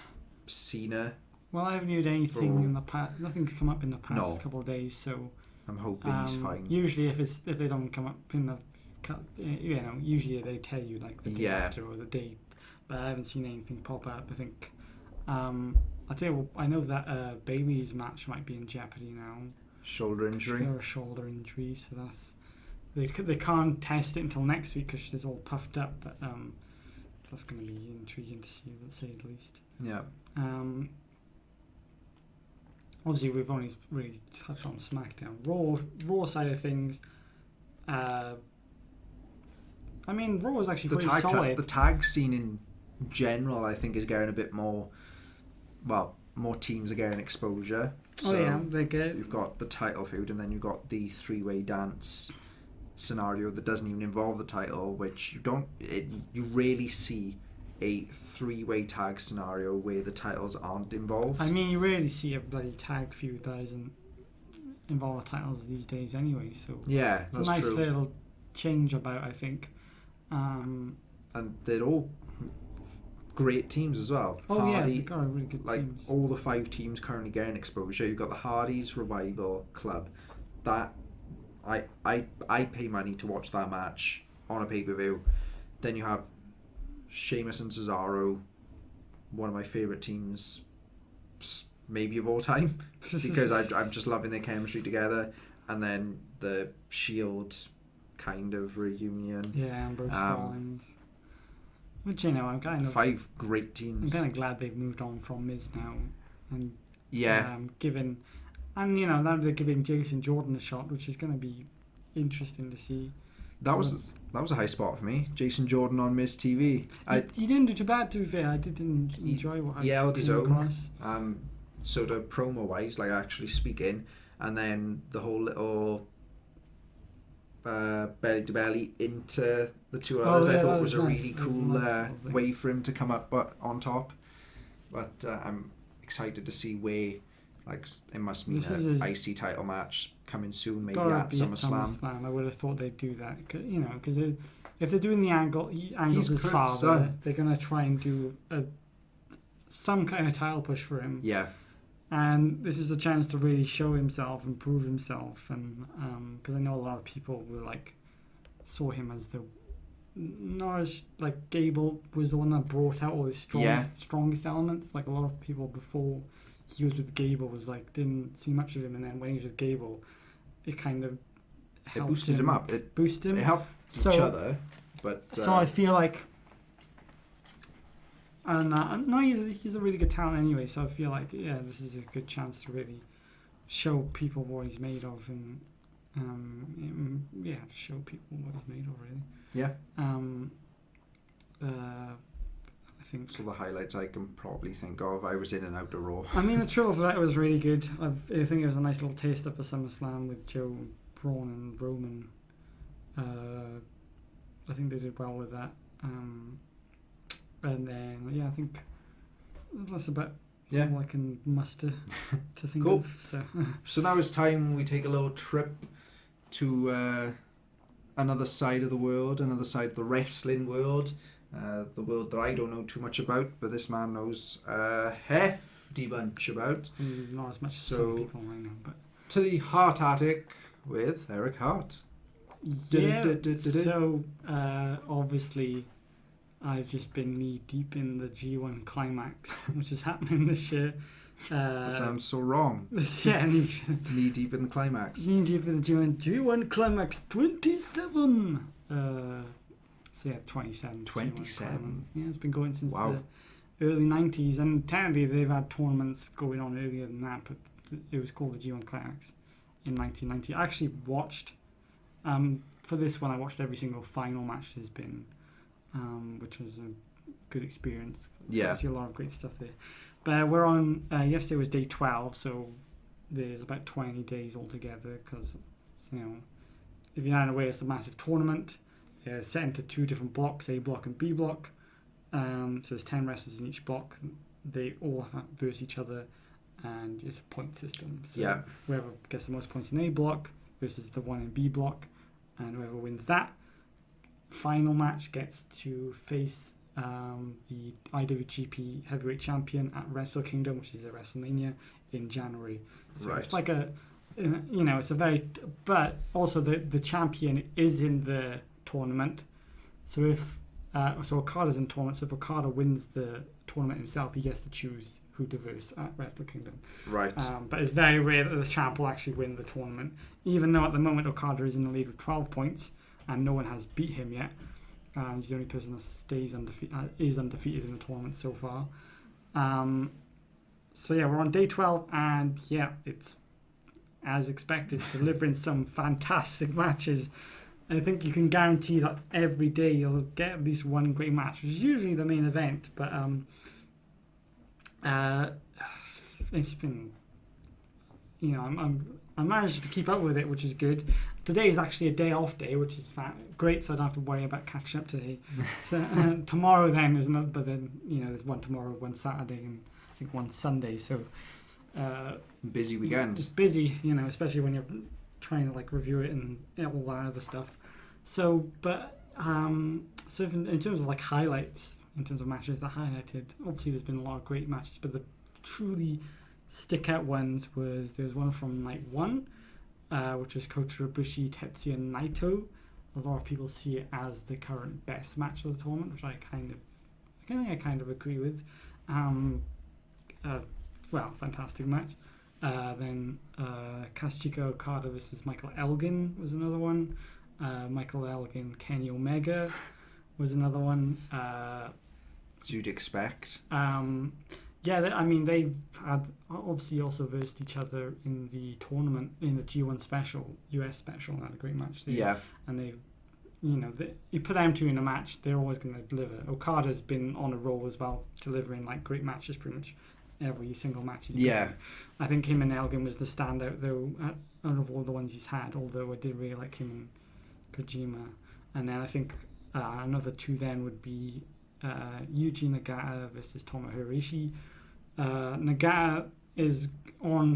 Cena. Well, I haven't heard anything in the past. Nothing's come up in the past couple of days, so I'm hoping he's fine. Usually, if they don't come up in the, usually they tell you like the day after or the day. But I haven't seen anything pop up. I think. I tell you what, I know that Bailey's match might be in jeopardy now. Shoulder injury. Or a shoulder injury, so that's they can't test it until next week because she's all puffed up. But that's going to be intriguing to see, let's say the least. Yeah. Obviously, we've only really touched on SmackDown. Raw side of things. I mean, Raw is actually pretty solid. The tag scene in general, I think, is getting a bit more. Well, more teams are getting exposure. So they get. You've got the title feud, and then you've got the three-way dance scenario that doesn't even involve the title, which you rarely see a three-way tag scenario where the titles aren't involved. I mean, you rarely see a bloody tag feud that doesn't involve the titles these days anyway. So yeah, it's a nice little change about, I think. And they're all great teams as well. They've got really good teams. All the 5 teams currently getting exposure. You've got the Hardys Revival Club. That I pay money to watch that match on a pay-per-view. Then you have Sheamus and Cesaro, one of my favourite teams, maybe of all time, because I'm just loving their chemistry together. And then the Shield kind of reunion. Yeah, Ambrose Rollins. Which, I'm kind of 5 great teams. I'm kind of glad they've moved on from Miz now, and now they're giving Jason Jordan a shot, which is going to be interesting to see. That was a high spot for me. Jason Jordan on Miz TV. He didn't do too bad, to be fair. I did enjoy what I held his own. Sort of promo wise, like actually speaking, and then the whole little belly to belly into the 2 others. I thought was a really cool way for him to come up on top. But I'm excited to see where, it must mean an IC title match coming soon, maybe at SummerSlam. I would have thought they'd do that, because if they're doing the angles his father, they're going to try and do some kind of title push for him. Yeah. And this is a chance to really show himself and prove himself, and because I know a lot of people were saw him as the Gable was the one that brought out all his strongest elements. Like a lot of people before he was with Gable didn't see much of him, and then when he was with Gable, it kind of helped boosted him up. It boosted him. It helped each other, but so I feel like. And no, he's a really good talent anyway. So I feel like this is a good chance to really show people what he's made of, and show people what he's made of, really. Yeah. I think so. The highlights I can probably think of. I was in and out of Raw. I mean, the triple threat was really good. I think it was a nice little taster for SummerSlam with Joe, Braun, and Roman. I think they did well with that. And then, I think that's about all I can muster to think of. So now it's time we take a little trip to another side of the world, another side of the wrestling world, the world that I don't know too much about, but this man knows a hefty bunch about. Not as much as some people I know, but... To the Hart Attic with Eric Hart. So, obviously... I've just been knee deep in the G1 climax, which is happening this year. That sounds so wrong. Knee deep in the climax. Knee deep in the G1 climax 27. 27. 27. Yeah, it's been going since the early 90s, and technically they've had tournaments going on earlier than that, but it was called the G1 climax in 1990. I actually watched, for this one, I watched every single final match there's been. Which was a good experience. Yeah. I see a lot of great stuff there. But we're on, yesterday was day 12, so there's about 20 days altogether, because, if you're not aware, it's a massive tournament. set into 2 different blocks, A block and B block. So there's 10 wrestlers in each block. They all verse each other, and it's a point system. So whoever gets the most points in A block versus the one in B block, and whoever wins that final match gets to face the IWGP Heavyweight Champion at Wrestle Kingdom, which is a WrestleMania in January. So it's like it's a very, but also the champion is in the tournament. So if Okada's in the tournament, so if Okada wins the tournament himself, he gets to choose who to verse at Wrestle Kingdom. Right. But it's very rare that the champ will actually win the tournament, even though at the moment Okada is in the lead with 12 points and no one has beat him yet. He's the only person that is undefeated in the tournament so far. So yeah, we're on day 12, and yeah, it's as expected, delivering some fantastic matches. I think you can guarantee that every day you'll get at least one great match, which is usually the main event. But it's been, I managed to keep up with it, which is good. Today is actually a day off day, which is great, so I don't have to worry about catching up today. So tomorrow then is another, but then there's one tomorrow, one Saturday, and I think one Sunday. So busy weekend. It's busy, especially when you're trying to review it and all that other stuff. So, but so in terms of highlights, in terms of matches that highlighted, obviously there's been a lot of great matches, but the truly stick out ones there's one from night 1, which is Kota Ibushi, Tetsuya Naito. A lot of people see it as the current best match of the tournament, which I kind of agree with. Fantastic match. Then Kazuchika Okada versus Michael Elgin was another one. Michael Elgin, Kenny Omega was another one. As you'd expect. They've had obviously also versed each other in the tournament, in the G1 special, US special, and had a great match there. And they, you put them two in a match, they're always going to deliver. Okada's been on a roll as well, delivering great matches pretty much every single match he's done. I think him and Elgin was the standout though out of all the ones he's had, although I did really like him and Kojima. And then I think another two then would be Yuji Nagata versus Tomohiro Ishii. Nagata is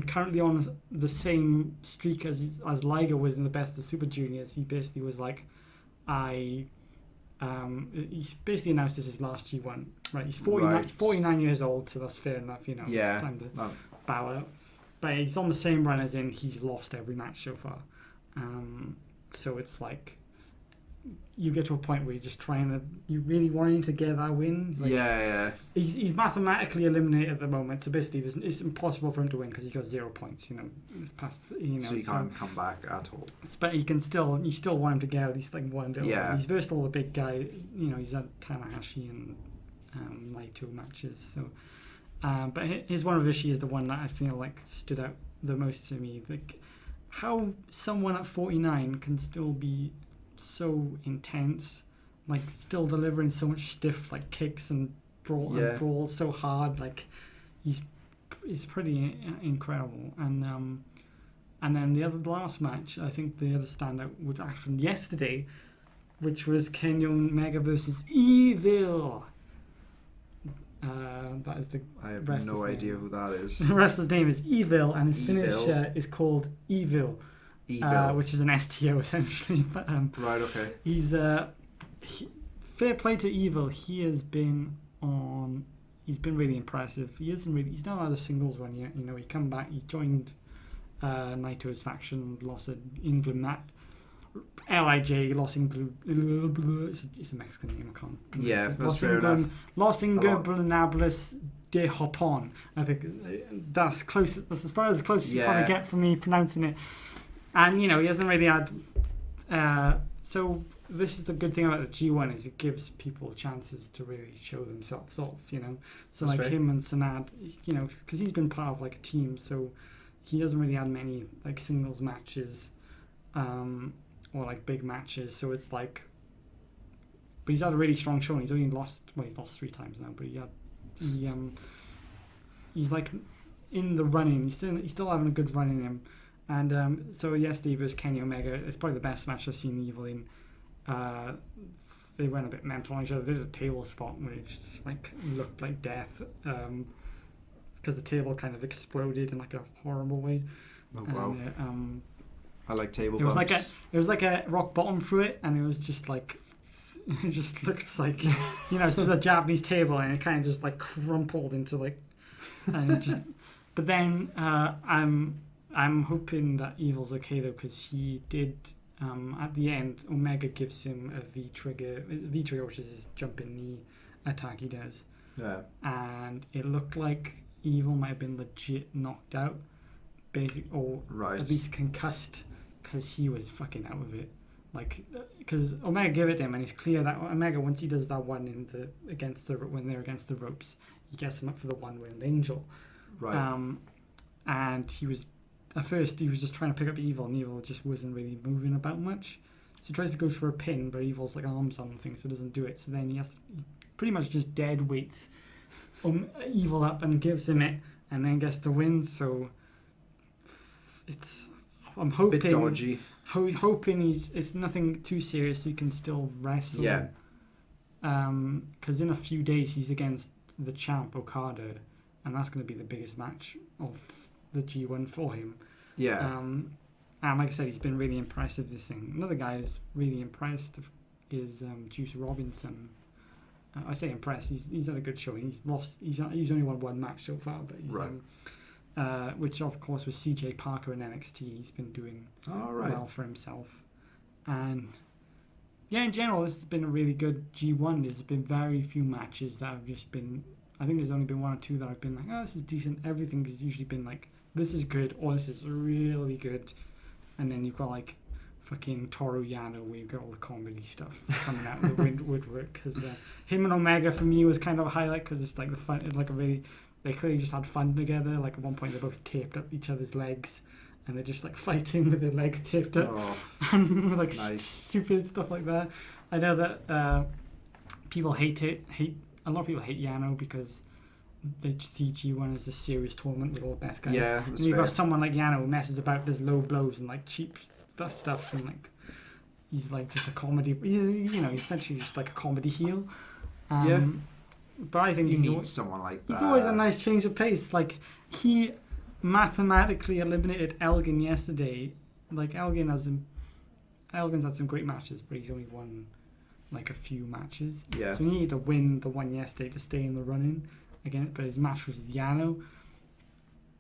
currently on the same streak as Liger was in the Best of Super Juniors. He basically was he's basically announced this is his last G1. Right, he's 49 years old, so that's fair enough. It's time to bow out. But he's on the same run as in he's lost every match so far. So it's you get to a point where you're just you really wanting to get that win. He's mathematically eliminated at the moment, so basically it's impossible for him to win because he got 0 points. It's past. So he can't come back at all. But you still want him to get at least one little. Yeah. He's versed all the big guys. He's had Tanahashi and Naito matches. So, but his one of Ishii is the one that I feel stood out the most to me. How someone at 49 can still be so intense, still delivering so much stiff kicks and brawl so hard. He's pretty incredible. And then the last match, I think the other standout was actually from yesterday, which was Kenny Omega versus Evil. That is the I have no idea who that is. The wrestler's name is Evil, and his finisher is called Evil. Which is an STO essentially. But right, okay. He's fair play to Evil. He's been really impressive. He's not had a singles run yet. He come back. He joined Naito's faction, lost at England. That LIJ, Los Inglables. It's a Mexican name. I can't pronounce it. That's fair enough. Los Inglables de Hopon. I think that's close. That's as far as close as you want to get from me pronouncing it. And he hasn't really had. So this is the good thing about the G1 is it gives people chances to really show themselves off. So That's him and Sanad, because he's been part of a team, so he hasn't really had many singles matches, or big matches. So it's but he's had a really strong showing. He's only lost. Well, he's lost 3 times now, but he's in the running. He's still having a good run in him. And so yesterday versus Kenny Omega, it's probably the best match I've seen Evil in they went a bit mental on each other. They did a table spot which just like looked like death, because the table kind of exploded in like a horrible way. Oh wow! And, I like table it was bumps. like a rock bottom through it, and it was just like, it just looked like, this is a Japanese table, and it kind of just like crumpled into like, and it just. But then I'm hoping that Evil's okay though, because he did. At the end, Omega gives him a V trigger, which is his jumping knee attack he does. Yeah. And it looked like Evil might have been legit knocked out, or Right. at least concussed, because he was fucking out of it. Like, because Omega gave it to him, and it's clear that Omega, once he does that one when they're against the ropes, he gets him up for the one-winged angel. Right. And he was. At first, he was just trying to pick up Evil, and Evil just wasn't really moving about much. So he tries to go for a pin, but Evil's like arms on things, so doesn't do it. So then he pretty much just dead weights Evil up and gives him it, and then gets the win. So I'm hoping, bit dodgy. Hoping it's nothing too serious, so he can still wrestle. Yeah. Because in a few days he's against the champ Okada, and that's going to be the biggest match of the G1 for him. Yeah. And like I said, he's been really impressive this thing. Another guy who's really impressed is Juice Robinson. I say impressed. He's had a good showing. He's lost. He's only won one match so far, but he's which of course was CJ Parker in NXT. He's been doing well for himself, and yeah, in general, this has been a really good G1. There's been very few matches that have just been. I think there's only been one or two that I've been like, oh, this is decent. Everything has usually been like, this is good, or this is really good. And then you've got like fucking Toru Yano, where you've got all the comedy stuff coming out of the woodwork. Because him and Omega for me was kind of a highlight, because it's like the fun, it's like a really, they clearly just had fun together. Like at one point they both taped up each other's legs, and they're just like fighting with their legs taped up, and like nice. Stupid stuff like that. I know that people hate a lot of people hate Yano because they see G1 as a serious tournament with all the best guys. Yeah, and you've got someone like Yano who messes about, does low blows and like cheap stuff, and like he's like just a comedy. He's essentially just like a comedy heel. But I think you need someone like that. He's always a nice change of pace. Like he mathematically eliminated Elgin yesterday. Like Elgin's had some great matches, but he's only won like a few matches. Yeah. So he needed to win the one yesterday to stay in the running again. But his match was with Yano,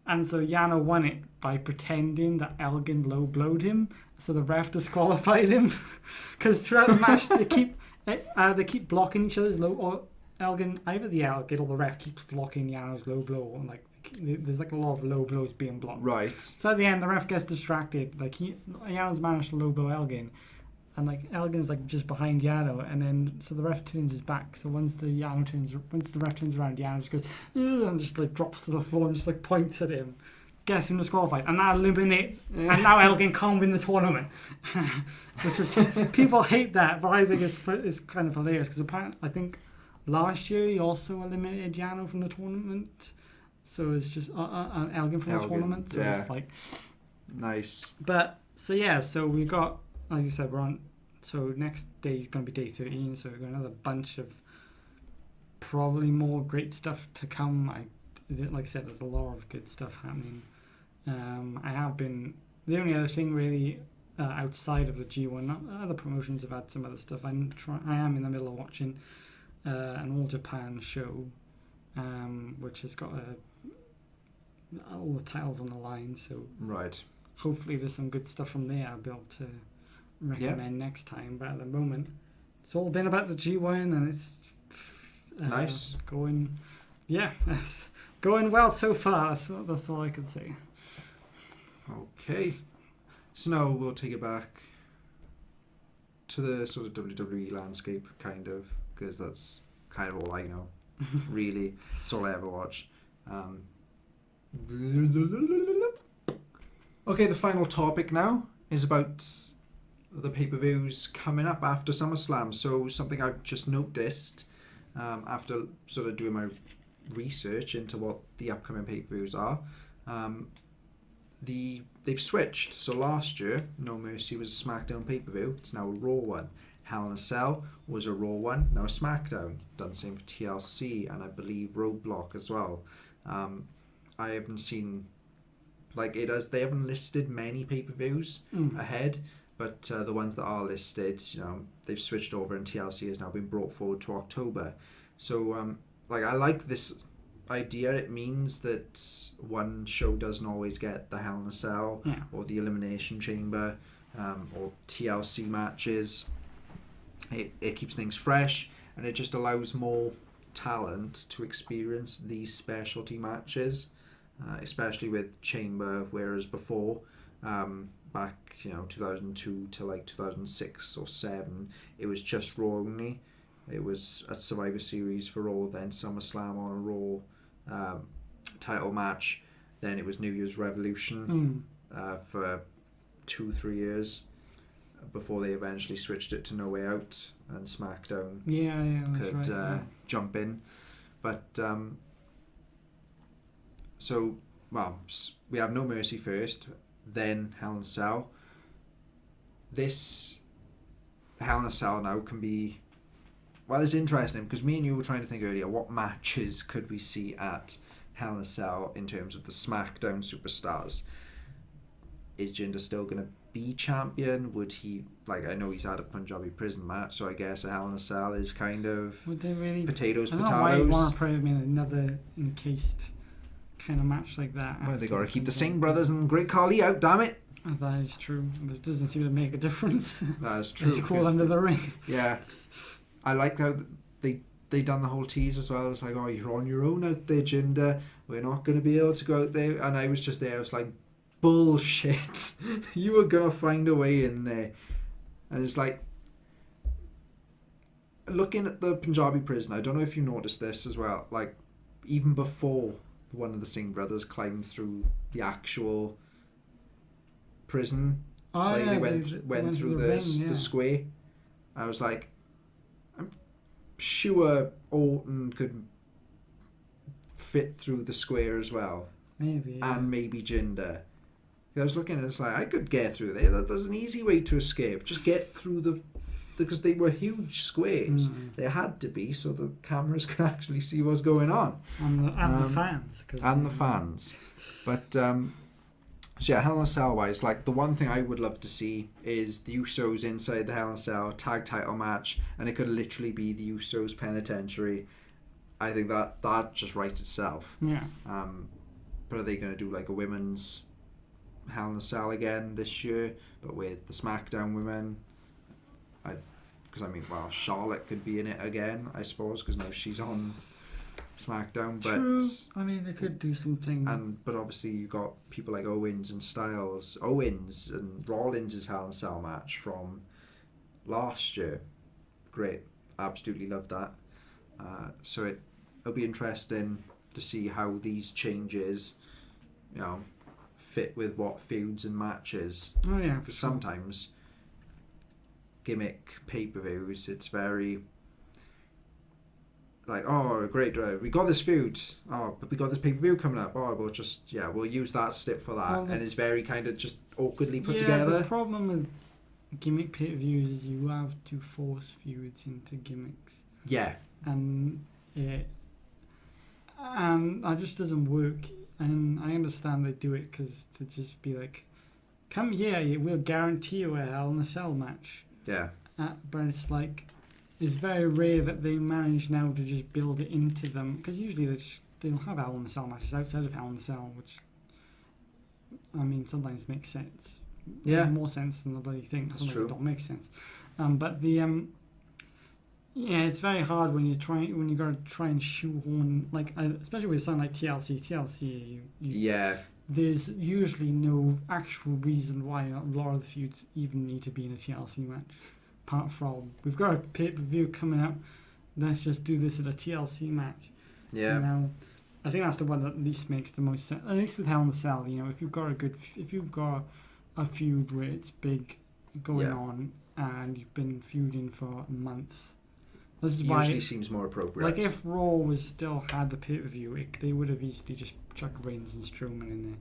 and so Yano won it by pretending that Elgin low blowed him. So the ref disqualified him because throughout the match they keep blocking each other's low. Or either the Elgin or the ref keeps blocking Yano's low blow, and like there's like a lot of low blows being blocked. Right. So at the end, the ref gets distracted. Like Yano's managed to low blow Elgin, and like Elgin's like just behind Yano, and then so the ref turns his back. So once the ref turns around, Yano just goes and just like drops to the floor and just like points at him, gets him disqualified, and now and now Elgin can't win the tournament. Which is people hate that, but I think it's kind of hilarious because apparently I think last year he also eliminated Yano from the tournament. So it's just Elgin from the tournament. So it's like nice. But so yeah, so we got, like you said, we're on. So next day is going to be day 13. So we've got another bunch of probably more great stuff to come. Like I said, there's a lot of good stuff happening. I have been the only other thing really outside of the G1. Other promotions have had some other stuff. I am in the middle of watching an All Japan show, which has got all the titles on the line. So right. Hopefully there's some good stuff from there I'll be able to recommend next time. But at the moment, it's all been about the G1, and it's nice going. Yeah, it's going well so far. That's all I can say. Okay, so now we'll take it back to the sort of WWE landscape, kind of, because that's kind of all I know. Really, it's all I ever watch. Okay, the final topic now is about the pay-per-views coming up after SummerSlam. So something I've just noticed after sort of doing my research into what the upcoming pay-per-views are, they've switched. So last year, No Mercy was a SmackDown pay-per-view. It's now a Raw one. Hell in a Cell was a Raw one. Now SmackDown done the same for TLC and I believe Roadblock as well. I haven't seen they haven't listed many pay-per-views ahead, but the ones that are listed, they've switched over and TLC has now been brought forward to October. So I like this idea. It means that one show doesn't always get the Hell in a Cell or the Elimination Chamber or TLC matches. It keeps things fresh and it just allows more talent to experience these specialty matches, especially with Chamber, whereas before back 2002 to 2006 or 7 it was just Raw only. It was a Survivor Series for Raw, then SummerSlam on a Raw title match, then it was New Year's Revolution for 2-3 years before they eventually switched it to No Way Out and SmackDown could jump in. But we have No Mercy first, then Hell in a Cell. This Hell in a Cell now can be, it's interesting because me and you were trying to think earlier, what matches could we see at Hell in a Cell in terms of the SmackDown superstars? Is Jinder still going to be champion? Would he, I know he's had a Punjabi prison match, so I guess a Hell in a Cell is kind of would they really, potatoes. I don't know why you want to put him in another encased kind of match like that. Well, they got to keep the Singh brothers and Great Khali out, damn it. That is true. It doesn't seem to make a difference. That is true. It's cool under the ring. Yeah. I like how they done the whole tease as well. It's like, oh, you're on your own out there, Jinder. We're not going to be able to go out there. And I was just there. I was like, bullshit. You were going to find a way in there. And it's like, looking at the Punjabi prison, I don't know if you noticed this as well. Even before one of the Singh brothers climbed through the actual prison, they went through the square. I was like, I'm sure Orton could fit through the square as well. Maybe. Yeah. And maybe Jinder. I was looking at it, it's like, I could get through there. There's an easy way to escape. Just get through because they were huge squares. They had to be, so the cameras could actually see what's going on. And the fans. And the fans. But, Hell in a Cell wise, the one thing I would love to see is the Usos inside the Hell in a Cell tag title match, and it could literally be the Usos penitentiary. I think that just writes itself. Yeah. But are they going to do a women's Hell in a Cell again this year, but with the SmackDown women? Because Charlotte could be in it again, I suppose, because now she's on SmackDown. But true. They could do something. But obviously you've got people like Owens and Styles. Owens and Rollins' Hell in a Cell match from last year. Great. Absolutely loved that. So it'll be interesting to see how these changes, fit with what feuds and matches. Oh yeah. Because sometimes gimmick pay-per-views, it's very great, we got this feud, but we got this pay-per-view coming up, we'll use that stip for that. And it's very kind of just awkwardly put together. The problem with gimmick pay-per-views is you have to force feuds into gimmicks. Yeah. And that just doesn't work. And I understand they do it because to just be like, come here, we'll guarantee you a Hell in a Cell match. Yeah. But it's very rare that they manage now to just build it into them, because usually they'll have Hell in a Cell matches outside of Hell in a Cell, which sometimes makes sense. Yeah. More sense than the bloody thing. That's Sometimes true. It don't make sense. But the it's very hard when you got to try and shoehorn, especially with something like TLC. TLC, yeah. There's usually no actual reason why a lot of the feuds even need to be in a TLC match. Apart from, we've got a pay-per-view coming up, let's just do this at a TLC match. Yeah. Now, I think that's the one that at least makes the most sense. At least with Hell in a Cell, if you've got a feud where it's big going on and you've been feuding for months, this is why usually seems more appropriate. If Raw was still had the pay-per-view, they would have easily just chucked Reigns and Strowman in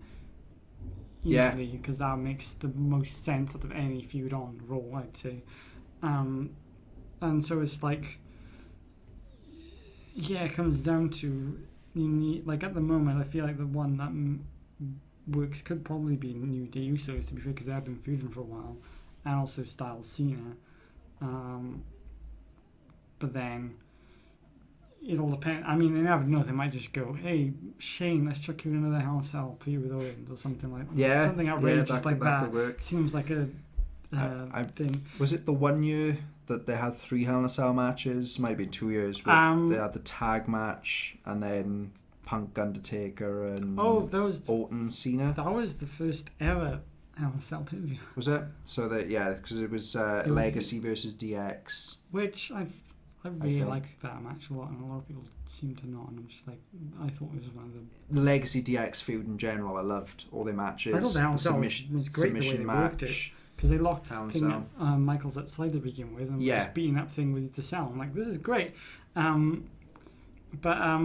there. Easily, because that makes the most sense out of any feud on Raw, I'd say. And so it's like, yeah, it comes down to, you need, like at the moment, I feel like the one that works could probably be New Day Usos, to be fair, because they have been feuding for a while, and also Styles Cena. But then it all depends. I mean, they never know. They might just go, "Hey, Shane, let's chuck you in another Hell in a Cell feud with Owens," or something like that. Yeah, something outrageous like that. Could work. Seems like a thing. Was it the 1 year that they had 3 Hell in a Cell matches? Might have been 2 years. Where they had the tag match and then Punk, Undertaker, and Orton, Cena. That was the first ever Hell in a Cell pay-per-view. Was it? So that because it was Legacy versus DX, which I really like that match a lot, and a lot of people seem to not. And I'm just like, I thought it was one of the Legacy DX feud in general. I loved all their matches. I thought the Hell in a Cell was great the way they worked it, because they locked Michaels outside to begin with, and just beating up thing with the Cell. I'm like, this is great, but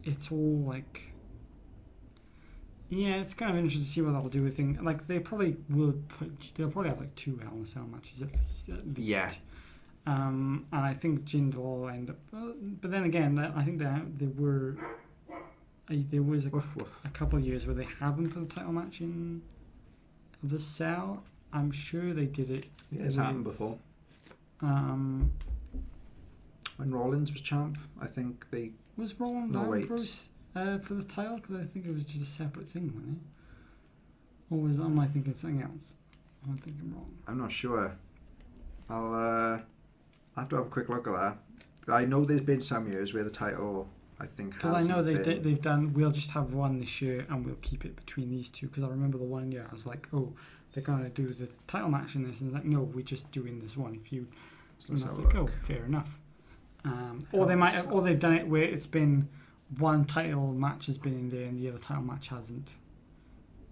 it's all like. Yeah, it's kind of interesting to see what they'll do with things. Like, they probably will they'll probably have like 2 Hell in a Cell matches at least. Yeah. And I think Jinder will end up. But then again, I think there was a couple of years where they haven't put the title match in the Cell. I'm sure they did it. Yeah, it's happened before. When Rollins was champ, I think they. Was Rollins Ambrose for the title? Because I think it was just a separate thing, wasn't it? Or am I thinking something else? I'm thinking wrong. I'm not sure. I'll have to have a quick look at that. I know there's been some years where the title, I think, has. Because I know they've done. We'll just have one this year, and we'll keep it between these two. Because I remember the one year I was like, oh, they're gonna do the title match in this, and like, no, we're just doing this one feud. So and I was like, oh, fair enough. Or they might, or they've done it where it's been one title match has been in there and the other title match hasn't.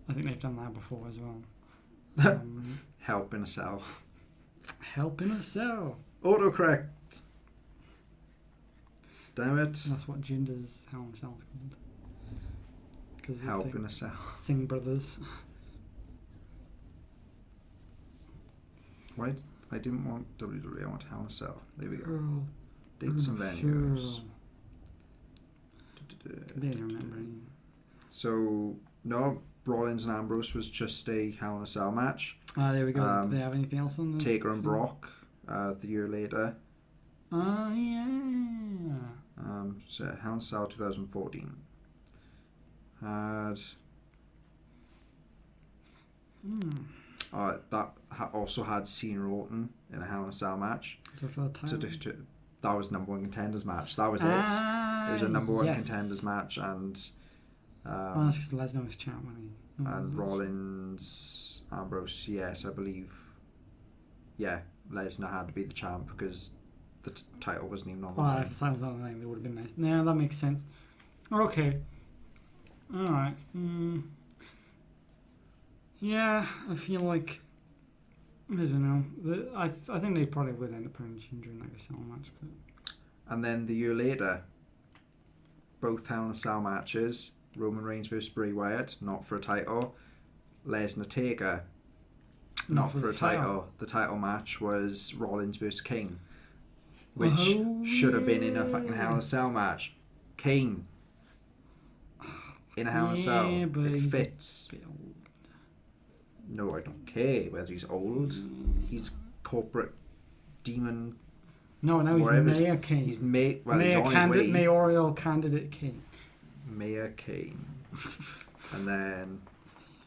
I think they've done that before as well. Help in a Cell. Help in a Cell. Autocorrect. Damn it. That's what Jinder's Hell in a Cell is called. Help in a Cell. Singh Brothers. Why? I didn't want WWE. I want Hell in a Cell. There we go. Girl. Dates and venues. I didn't remember any. So, no, Rollins and Ambrose was just a Hell in a Cell match. There we go. Do they have anything else on the Taker and Brock, the year later. Yeah. So Hell in a Cell 2014. Had... that also had Cena Orton in a Hell in a Cell match. So for the title? That was number 1 contenders match. That was it. It was a number 1 contenders match, and that's because Lesnar was champ, wasn't he? And Rollins, Ambrose, yes, I believe. Yeah, Lesnar had to be the champ because the title wasn't even on the line. If the title was on the line, it would have been nice. Yeah, that makes sense. Okay. All right. Yeah, I feel like. I don't know. I think they probably would end up putting Jinder in like a Cell match. But. And then the year later, both Hell in a Cell matches, Roman Reigns versus Bray Wyatt, not for a title. Lesnar Taker, not for a title. The title match was Rollins versus Kane, which should have been in a fucking Hell in a Cell match. Kane in a Hell in a Cell. But it fits. No, I don't care whether he's old. He's corporate demon. No, now he's Mayor Kane. He's he's on his way. Mayoral candidate Kane. Mayor Kane. And then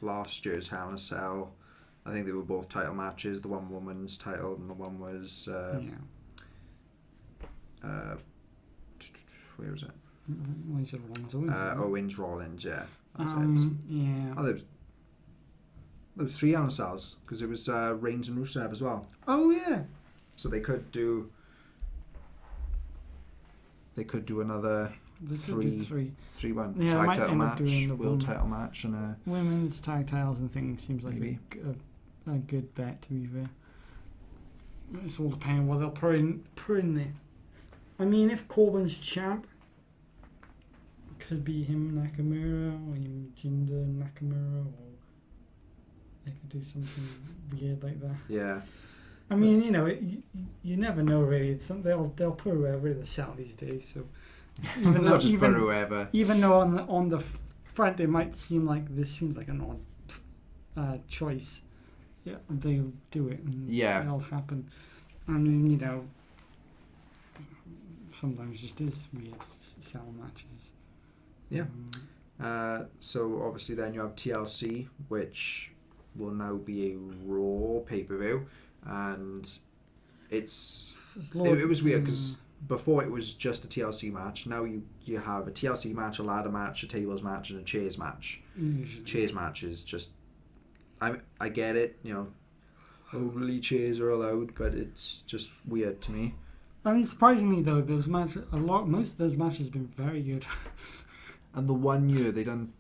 last year's Hell in a Cell, I think they were both title matches. The one woman's title and the one was where was it? Well, you said Owens Rollins, yeah. That's it. Yeah. Oh, there was 3 Hell in a Cells because it was Reigns and Rusev as well. Oh yeah. So they could do another 3-1 tag title match, world title match, and a women's tag titles and things. Seems like a good bet, to be fair. It's all depending on what they'll put in there. I mean, if Corbin's champ, it could be him Nakamura or him Jinder Nakamura, or they could do something weird like that. Yeah. I mean, you never know really. They'll put whoever they sell these days. So They'll just put whoever. Even though on the front it might seem like this seems like an odd choice, yeah, they'll do it. And it'll happen. I mean, sometimes it just is weird sell matches. Yeah. So obviously then you have TLC, which will now be a Raw pay-per-view, and it was weird because before it was just a TLC match. Now you have a TLC match, a ladder match, a tables match, and a chairs match. Usually. Chairs match is just, I get it, only chairs are allowed, but it's just weird to me. I mean, surprisingly though, most of those matches have been very good. And the 1 year they done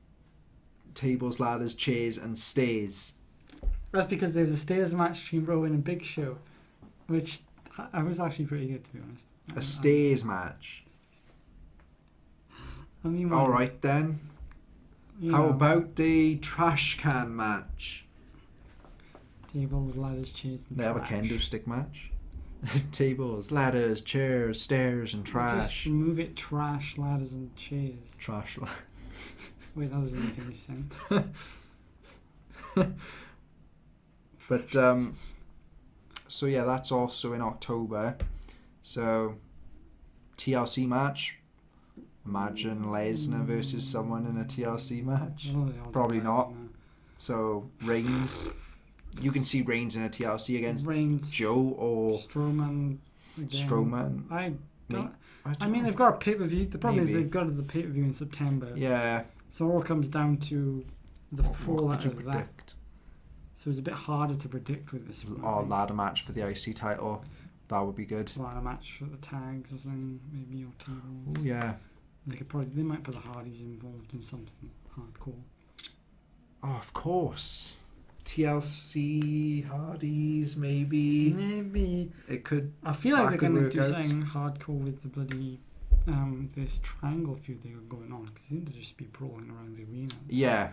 tables, ladders, chairs, and stairs. That's because there was a stairs match between Rowan and Big Show, which I was actually pretty good, to be honest. A stairs match. I mean, all right then. How about the trash can match? Tables, ladders, chairs, and they trash. Have a kendo stick match. Tables, ladders, chairs, stairs, and trash. Just move it. Trash, ladders, and chairs. Trash. Wait, that doesn't make any sense. But so yeah, that's also in October. So TLC match. Imagine Lesnar versus someone in a TLC match. Probably not. So Reigns, you can see Reigns in a TLC against Joe or Strowman. Strowman. I mean, they've got a pay-per-view. The problem is they've got the pay-per-view in September. Yeah. So it all comes down to the fallout of that. Predict? So it's a bit harder to predict with this. Or ladder match for the IC title. That would be good. Ladder match for the tags or something, maybe, or tables. Oh yeah. They might put the Hardys involved in something hardcore. Oh, of course. TLC Hardys, maybe. Maybe it could. I feel like they're going to do something hardcore with the bloody this triangle feud they got going on, because they seem to just be brawling around the arena. Yeah.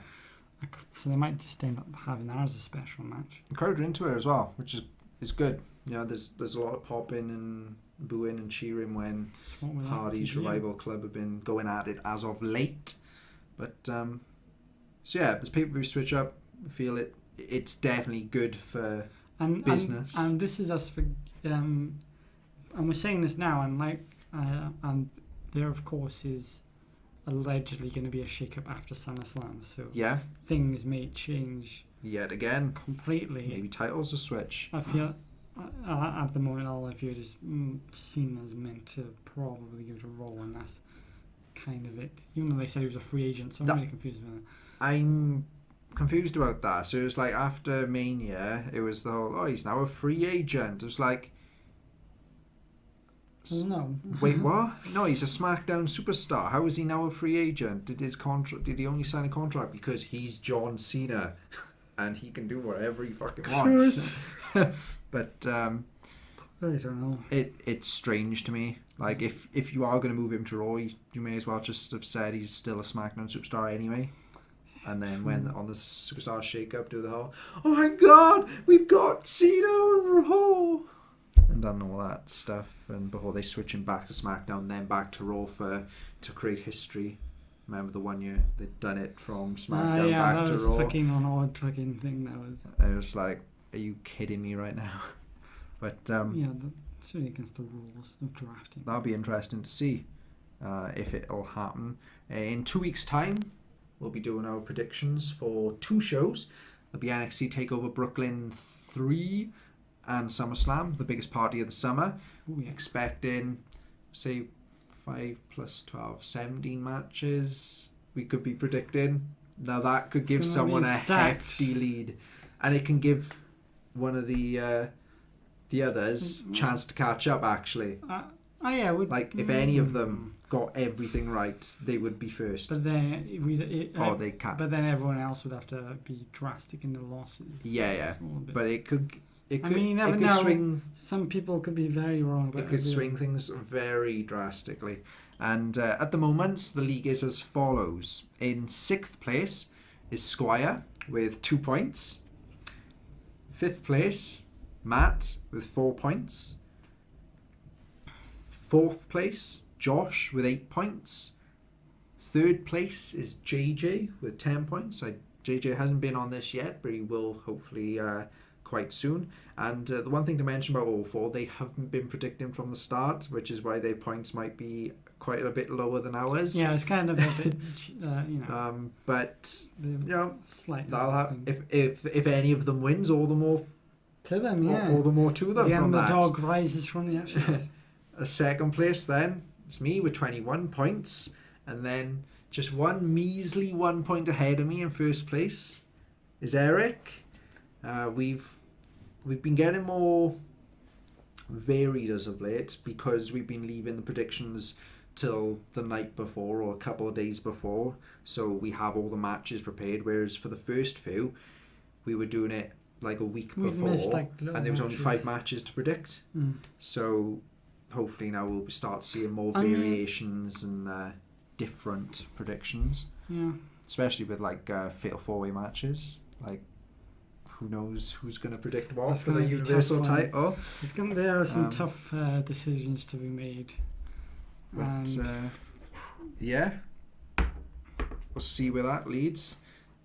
So they might just end up having that as a special match. The crowd are into it as well, which is good. There's a lot of popping and booing and cheering when Hardy's Revival Club have been going at it as of late. But so yeah, this pay-per-view switch up, I feel it's definitely good for business. And this is us for and we're saying this now, and there of course is allegedly going to be a shake-up after SummerSlam, so yeah, things may change yet again completely. Maybe titles will switch. I feel at the moment all I feel is seen as meant to probably go to Raw, and that's kind of it. Even though they said he was a free agent, so I'm really confused about that. I'm confused about that. So it was like after Mania, it was the whole, he's now a free agent. It was like, no. Wait, what? No, he's a SmackDown superstar. How is he now a free agent? Did he only sign a contract because he's John Cena and he can do whatever he fucking wants? But I don't know. It's strange to me. Like if you are going to move him to Raw, you may as well just have said he's still a SmackDown superstar anyway. And then when on the Superstar Shake-Up, do the whole, oh my god, we've got Cena on Raw, and done all that stuff, and before they switch him back to SmackDown, then back to Raw to create history. Remember the 1 year they'd done it from SmackDown back to Raw? Yeah, that was fucking an odd fucking thing. That was. It was like, are you kidding me right now? But that's really against the rules of drafting. That'll be interesting to see if it'll happen in 2 weeks' time. We'll be doing our predictions for 2 shows. There'll be NXT TakeOver Brooklyn 3 and SummerSlam, the biggest party of the summer. Ooh, yeah. Expecting, say, 5 plus 12, 17 matches we could be predicting. Now that could give someone a hefty lead. And it can give one of the others chance to catch up, actually. Yeah, if any of them got everything right, they would be first. But then they can't. But then everyone else would have to be drastic in the losses. Yeah. But it could you never know. Swing. Some people could be very wrong. But it could swing things very drastically. And at the moment, the league is as follows. In 6th place is Squire with 2 points. 5th place, Matt with 4 points. 4th place, Josh with 8 points. 3rd place is JJ with 10 points. JJ hasn't been on this yet, but he will hopefully quite soon. And the one thing to mention about all 4, they haven't been predicting from the start, which is why their points might be quite a bit lower than ours. Yeah, it's kind of a bit, but slightly. That'll have, if any of them wins, all the more to them. Yeah, all the more to them. From the that. dog rises from the ashes. A 2nd place then it's me with 21 points, and then just one measly 1 point ahead of me in 1st place is Eric. We've been getting more varied as of late because we've been leaving the predictions till the night before or a couple of days before, so we have all the matches prepared, whereas for the first few we were doing it like a week before, and there was only 5 matches to predict. So hopefully now we'll start seeing more variations and different predictions. Yeah, especially with like fatal 4-way matches. Like, who knows who's going to predict what for the Universal title? There are some tough decisions to be made. But yeah, we'll see where that leads.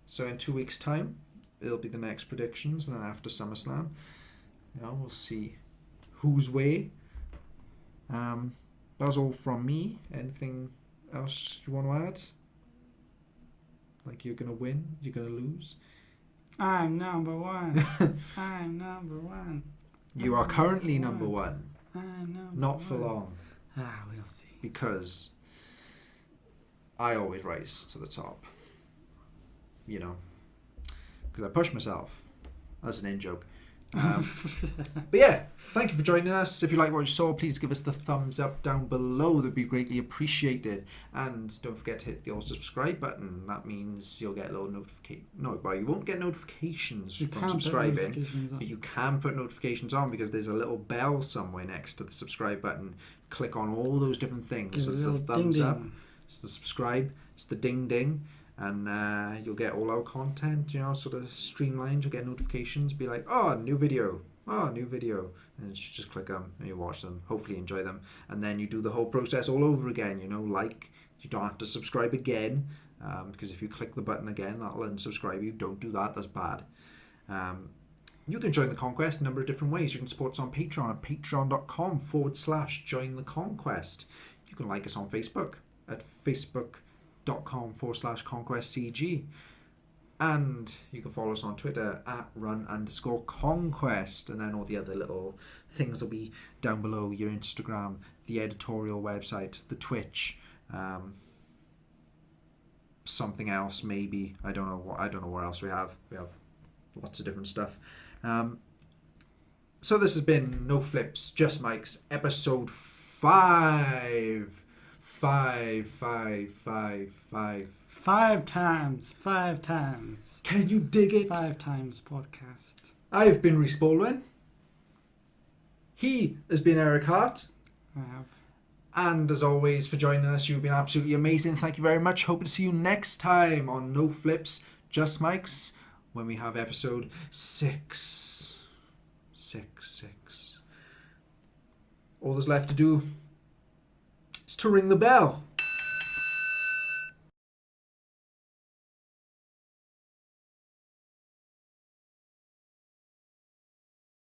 So in 2 weeks' time, it'll be the next predictions, and then after SummerSlam, we'll see whose way. That's all from me. Anything else you want to add? Like, you're going to win, you're going to lose? I'm number 1. I'm number 1. You are currently number 1. I'm number Not 1. for long. We'll see. Because I always rise to the top. Because I push myself. That's an in-joke. But yeah, thank you for joining us. If you like what you saw, please give us the thumbs up down below. That'd be greatly appreciated. And don't forget to hit the subscribe button. That means you'll get a little notification. No, but you won't get notifications from subscribing. But you can put notifications on, because there's a little bell somewhere next to the subscribe button. Click on all those different things. So it's the thumbs up, it's the subscribe, it's the ding ding. And you'll get all our content, sort of streamlined. You'll get notifications, be like, new video, and you just click them and you watch them, hopefully enjoy them, and then you do the whole process all over again. You don't have to subscribe again, because if you click the button again, that'll unsubscribe you. Don't do that, that's bad. You can join the Conquest a number of different ways. You can support us on Patreon at patreon.com/join the Conquest. You can like us on Facebook at facebook.com/ConquestCG, and you can follow us on Twitter at @run_conquest, and then all the other little things will be down below: your Instagram, the editorial website, the Twitch, something else maybe. I don't know what else we have lots of different stuff. So this has been No Flips, Just Mics, episode 5. 5 times. Can you dig it? 5 times podcast. I've been Rhys Baldwin. He has been Eric Hart. I have. And as always, for joining us, you've been absolutely amazing. Thank you very much. Hope to see you next time on No Flips, Just Mics, when we have episode 6. All there's left to do is to ring the bell.